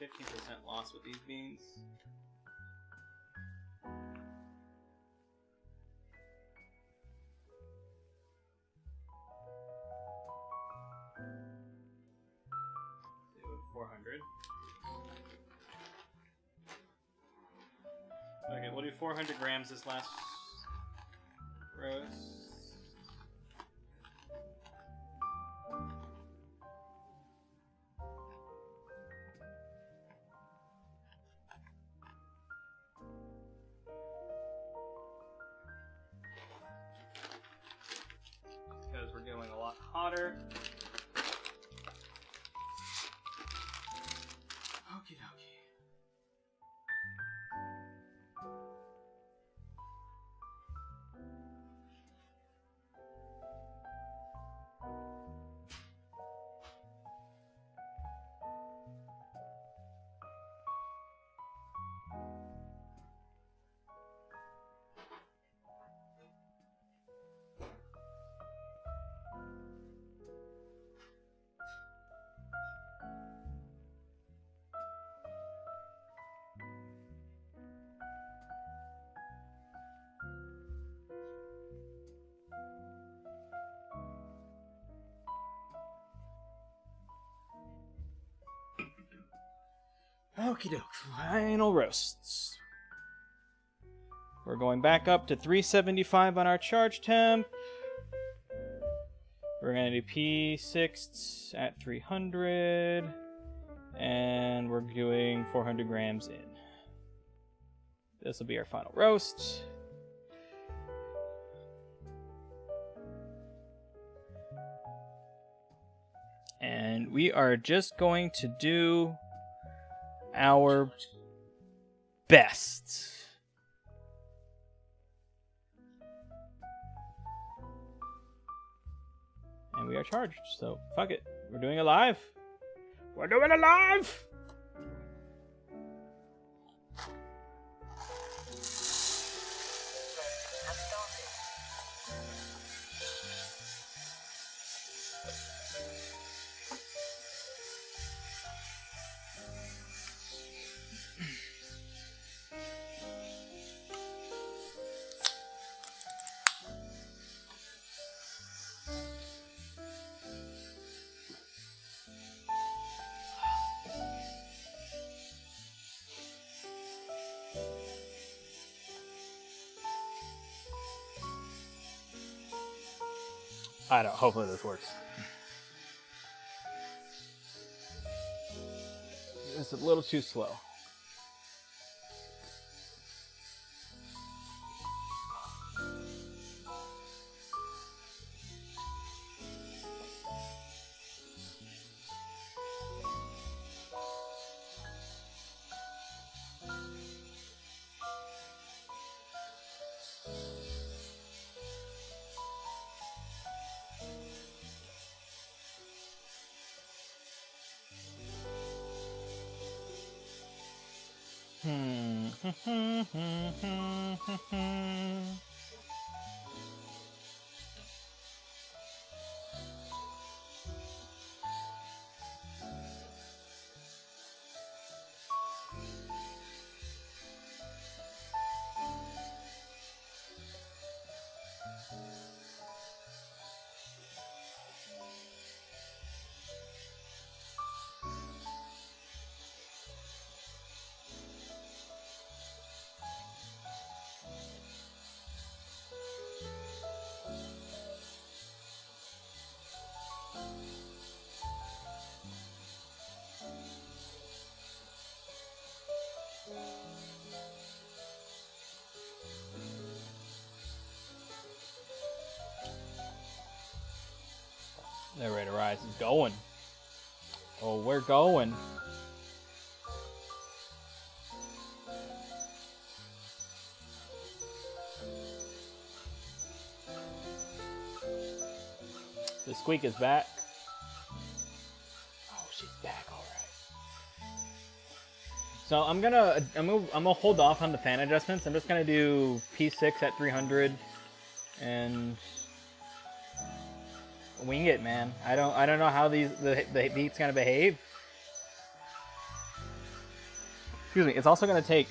15% loss with these beans. Do 400. Okay, we'll do 400 grams this last roast. Because we're going a lot hotter. Okie dokie. Okie doke, final roasts. We're going back up to 375 on our charge temp. We're going to do P6 at 300. And we're doing 400 grams in. This will be our final roast. And we are just going to do our best. And we are charged, so fuck it. We're doing it live. We're doing it live! I don't. Hopefully this works. It's a little too slow. They're ready to rise. It's going. Oh, we're going. The squeak is back. Oh, she's back. All right. So I'm gonna hold off on the fan adjustments. I'm just gonna do P6 at 300 and wing it, man. I don't know how the beat's gonna behave. Excuse me. It's also going to take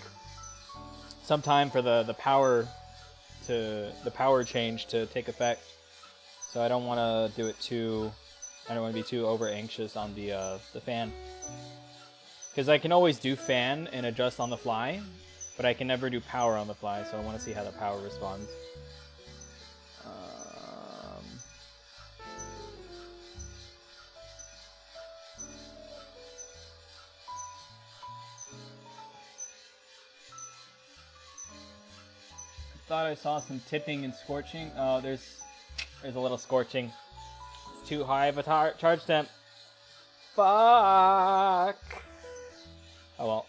some time for the power change to take effect. So I don't want to do it too. I don't want to be too over anxious on the fan. Because I can always do fan and adjust on the fly, but I can never do power on the fly, so I want to see how the power responds. Thought I saw some tipping and scorching. Oh, there's a little scorching. It's too high of a charge temp. Fuck. Oh well.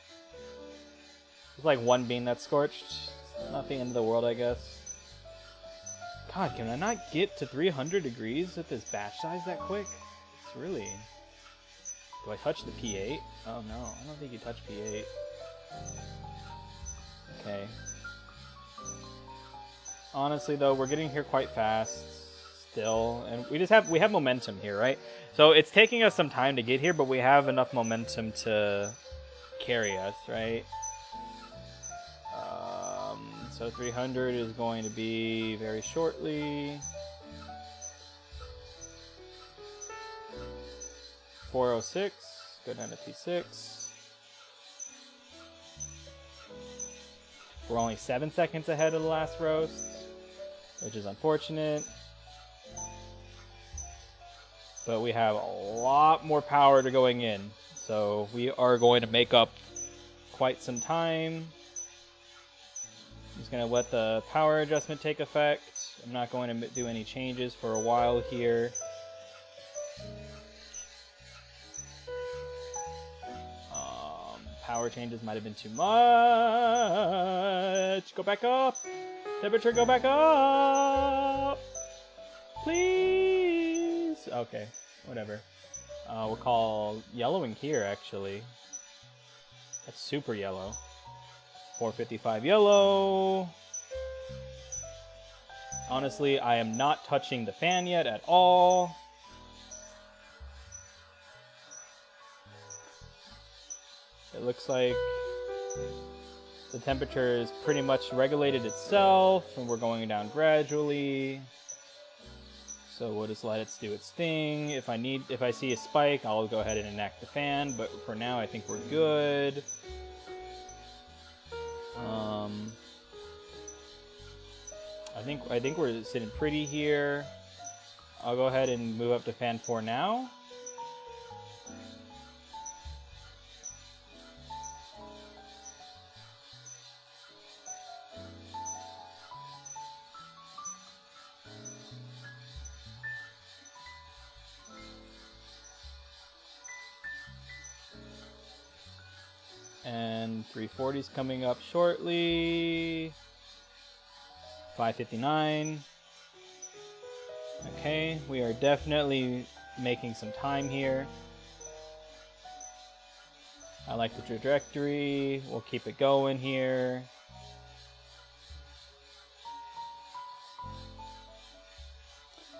It's like one bean that's scorched. It's not the end of the world, I guess. God, can I not get to 300 degrees with this batch size that quick? It's really... Do I touch the P8? Oh no, I don't think you touch P8. Okay. Honestly though, we're getting here quite fast still, and we have momentum here, right? So it's taking us some time to get here, but we have enough momentum to carry us, right? So 300 is going to be very shortly. 406, go down to P6. We're only 7 seconds ahead of the last roast, which is unfortunate. But we have a lot more power to going in, so we are going to make up quite some time. I'm just going to let the power adjustment take effect. I'm not going to do any changes for a while here. Power changes might have been too much. Go back up. Temperature, go back up. Please. Okay, whatever. We'll call yellowing here, actually. That's super yellow. 455 yellow. Honestly, I am not touching the fan yet at all. It looks like the temperature is pretty much regulated itself, and we're going down gradually. So we'll just let it do its thing. If I see a spike, I'll go ahead and enact the fan, but for now I think we're good. I think we're sitting pretty here. I'll go ahead and move up to fan 4 now. And 340 is coming up shortly. 559. Okay, we are definitely making some time here. I like the trajectory. We'll keep it going here.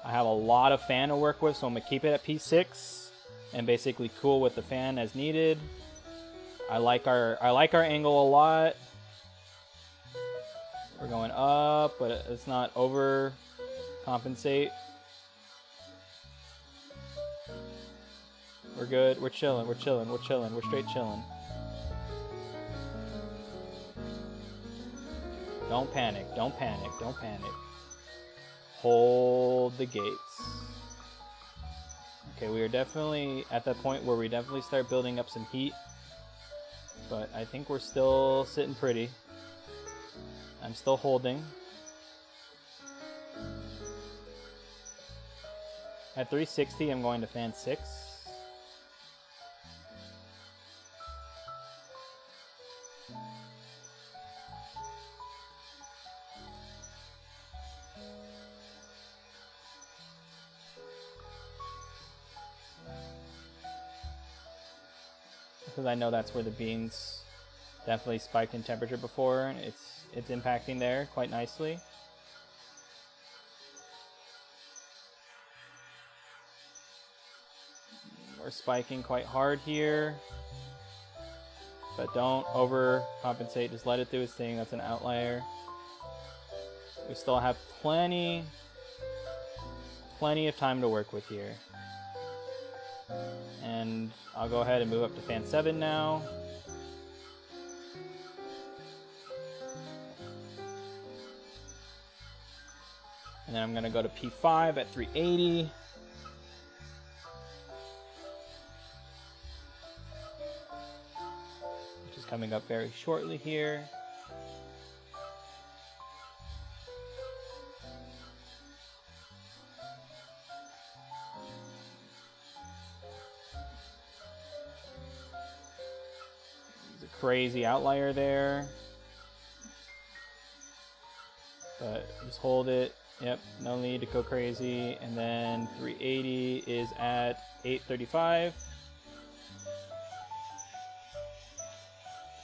I have a lot of fan to work with, so I'm going to keep it at P6 and basically cool with the fan as needed. I like our angle a lot. We're going up, but it's not over compensate. We're good. We're chilling. We're chilling. We're chilling. We're straight chilling. Don't panic. Don't panic. Don't panic. Hold the gates. Okay, we are definitely at that point where we definitely start building up some heat. But I think we're still sitting pretty. I'm still holding. At 360, I'm going to fan 6. Because I know that's where the beans definitely spiked in temperature before, and it's impacting there quite nicely. We're spiking quite hard here. but don't overcompensate. Just let it do its thing. That's an outlier. We still have plenty of time to work with here. And I'll go ahead and move up to fan 7 now. And then I'm going to go to P5 at 380. Which is coming up very shortly here. There's a crazy outlier there. But just hold it. Yep, no need to go crazy. And then 380 is at 835.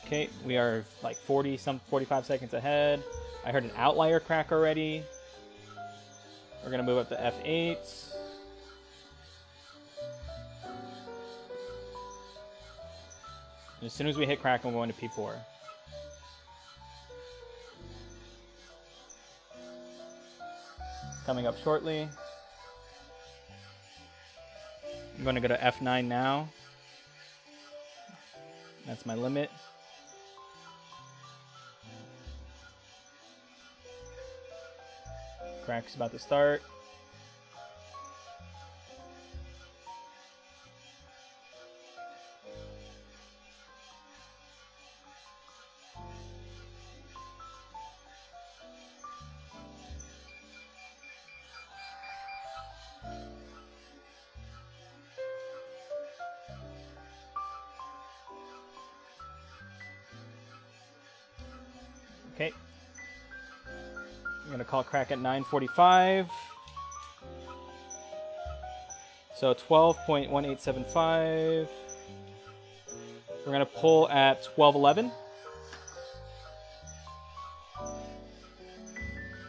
Okay, we are like 45 seconds ahead. I heard an outlier crack already. We're gonna move up to F8. And as soon as we hit crack, we're going to P4. Coming up shortly. I'm going to go to F9 now. That's my limit. Crack's about to start. Okay. I'm going to call crack at 9:45. So 12.1875. We're going to pull at 12:11.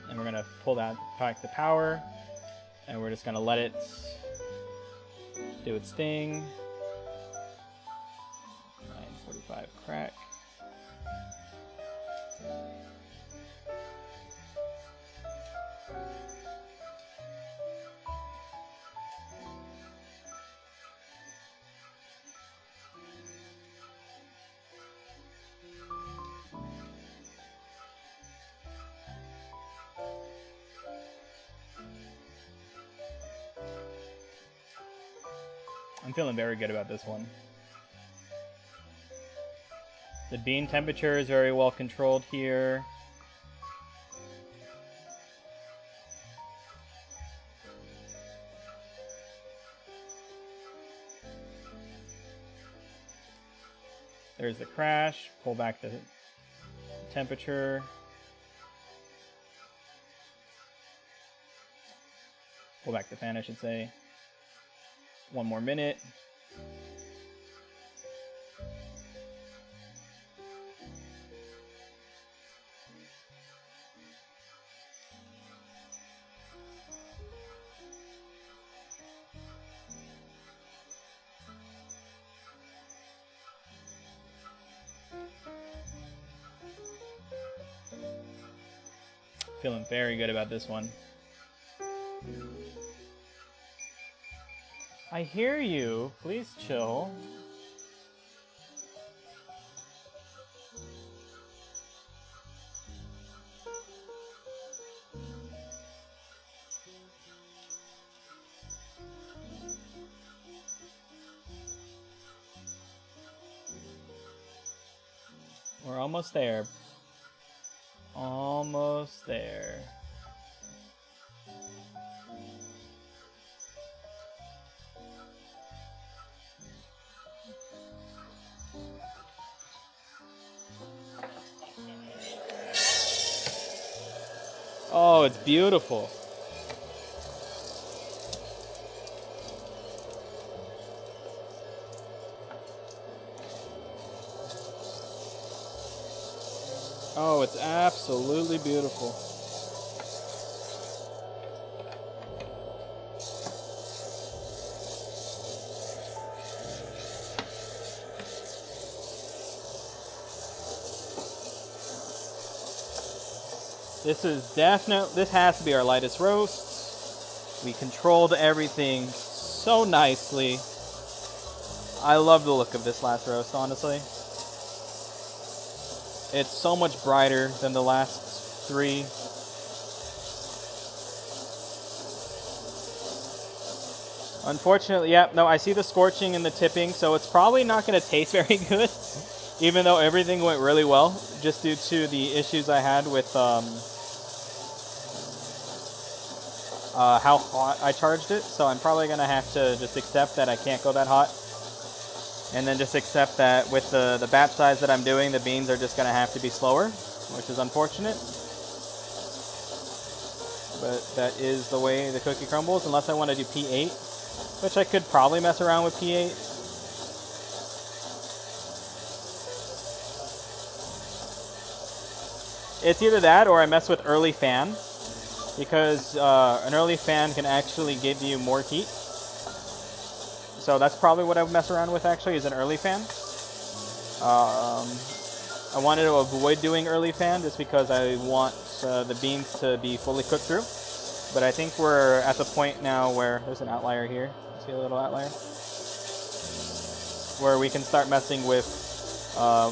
And we're going to pull that back the power. And we're just going to let it do its thing. 9:45 crack. I'm feeling very good about this one. The bean temperature is very well controlled here. There's the crash. Pull back the temperature. Pull back the fan, I should say. One more minute. Feeling very good about this one. I hear you. Please chill. We're almost there. Almost there. Oh, it's beautiful. Oh, it's absolutely beautiful. This has to be our lightest roast. We controlled everything so nicely. I love the look of this last roast, honestly. It's so much brighter than the last 3. Unfortunately, yeah, no, I see the scorching and the tipping, so it's probably not going to taste very good, even though everything went really well, just due to the issues I had with how hot I charged it. So I'm probably going to have to just accept that I can't go that hot, and then just accept that with the batch size that I'm doing, the beans are just going to have to be slower, which is unfortunate. But that is the way the cookie crumbles, unless I want to do P8. Which I could probably mess around with P8. It's either that or I mess with early fan. Because an early fan can actually give you more heat. So that's probably what I would mess around with actually, is an early fan. I wanted to avoid doing early fan just because I want the beans to be fully cooked through. But I think we're at the point now where there's an outlier here. See a little outlier? Where we can start messing with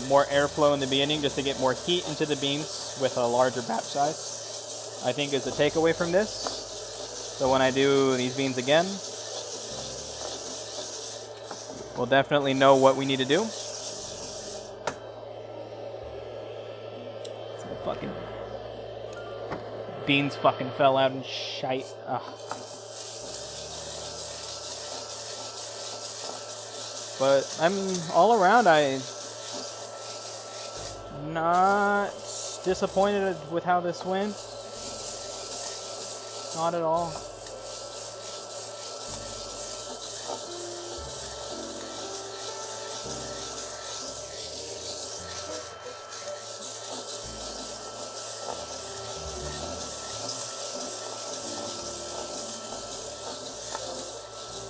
more airflow in the beginning just to get more heat into the beans with a larger batch size, I think is the takeaway from this. So when I do these beans again, we'll definitely know what we need to do. Some fucking beans fucking fell out and shite. Ugh. But I'm all around, I'm not disappointed with how this went. Not at all.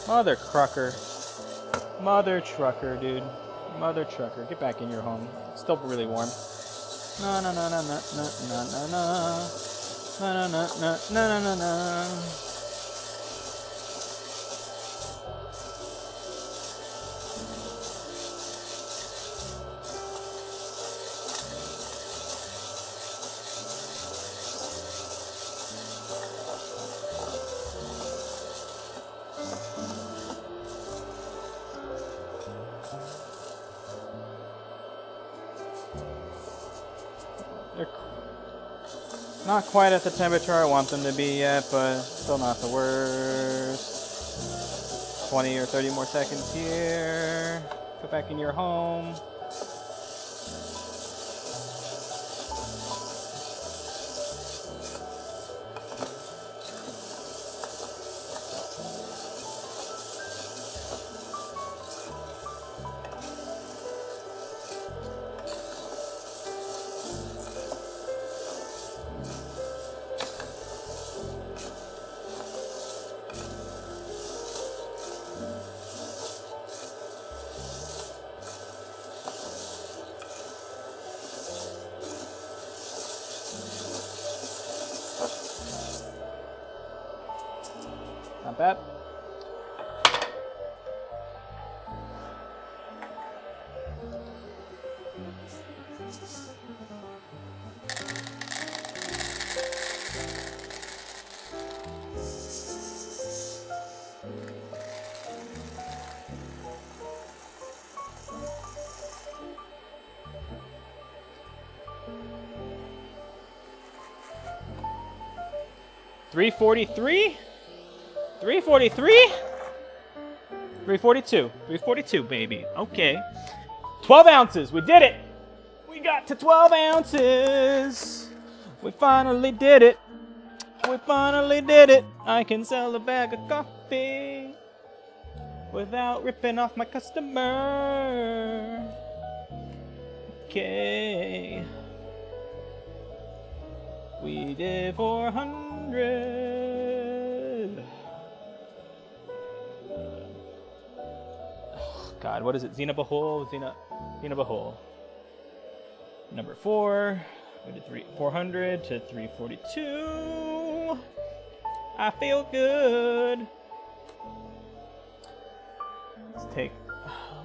Mother trucker. Mother trucker, dude. Mother trucker. Get back in your home. It's still really warm. No, no, no, no, no, no, no, no, no. No, no, no, no, no, no, no. They're not quite at the temperature I want them to be yet, but still not the worst. 20 or 30 more seconds here. Go back in your home. Not bad. $343? 343? 342. 342, baby. Okay. 12 ounces. We did it. We got to 12 ounces. We finally did it. We finally did it. I can sell a bag of coffee without ripping off my customer. Okay. We did 400. God, what is it? Zena Bahul? Zena Bahul. Number 4. We did 400 to 342. I feel good. Let's take.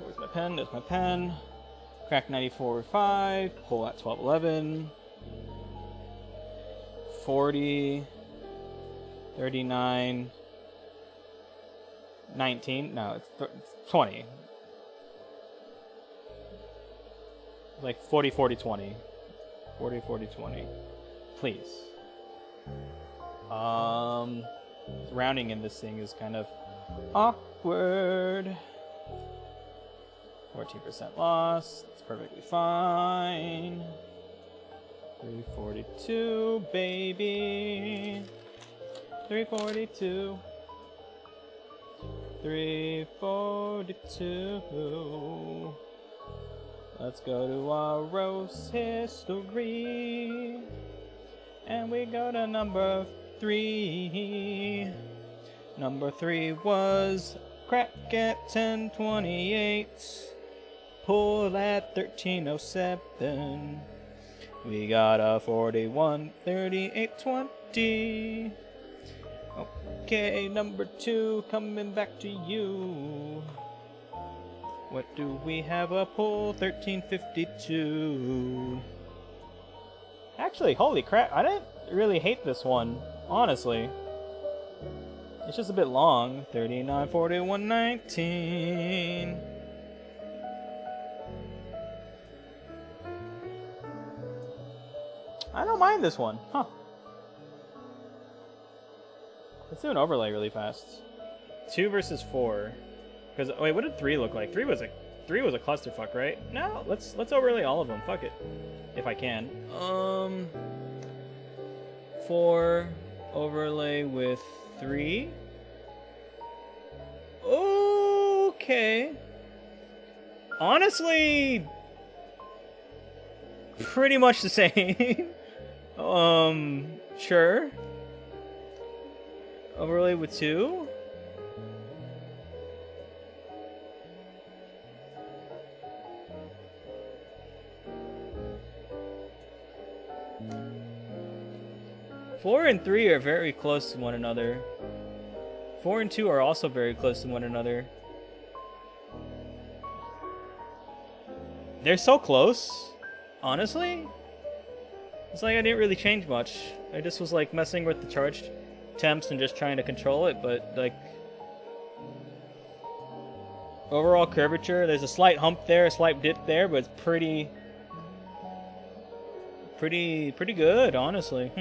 Where's my pen? There's my pen. Crack 94.5. Pull at 1211. 40. 39. 19. No, it's 20. Like 40, 40, 20. 40, 40, 20. Please. Rounding in this thing is kind of awkward. 14% loss. It's perfectly fine. 342, baby. 342. 342. Let's go to our roast history. And we go to number 3. Number 3 was crack at 1028. Pull at 1307. We got a 41, 38, 20. Okay, number 2 coming back to you. What do we have? A pull 1352. Actually, holy crap, I didn't really hate this one, honestly. It's just a bit long. 39, 41, 19. I don't mind this one, huh? Let's do an overlay really fast. 2 versus 4. Because wait, what did 3 look like? 3 was a clusterfuck, right? No, let's overlay all of them. Fuck it, if I can. 4 overlay with 3. Okay. Honestly, pretty much the same. Sure. Overlay with 2. Four and 3 are very close to one another. 4 and 2 are also very close to one another. They're so close, honestly. It's like I didn't really change much. I just was like messing with the charged temps and just trying to control it, but like overall curvature, there's a slight hump there, a slight dip there, but it's pretty good, honestly.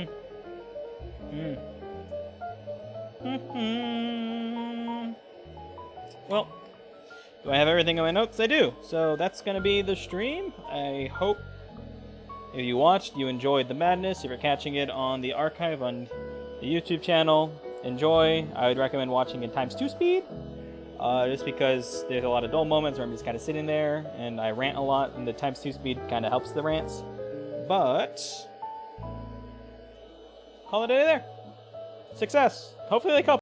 Well, do I have everything in my notes? I do. So that's gonna be the stream. I hope if you watched, you enjoyed the madness. If you're catching it on the archive on the YouTube channel, enjoy. I would recommend watching in ×2 speed, just because there's a lot of dull moments where I'm just kind of sitting there and I rant a lot, and the ×2 speed kind of helps the rants. But call it a day there. Success. Hopefully they come.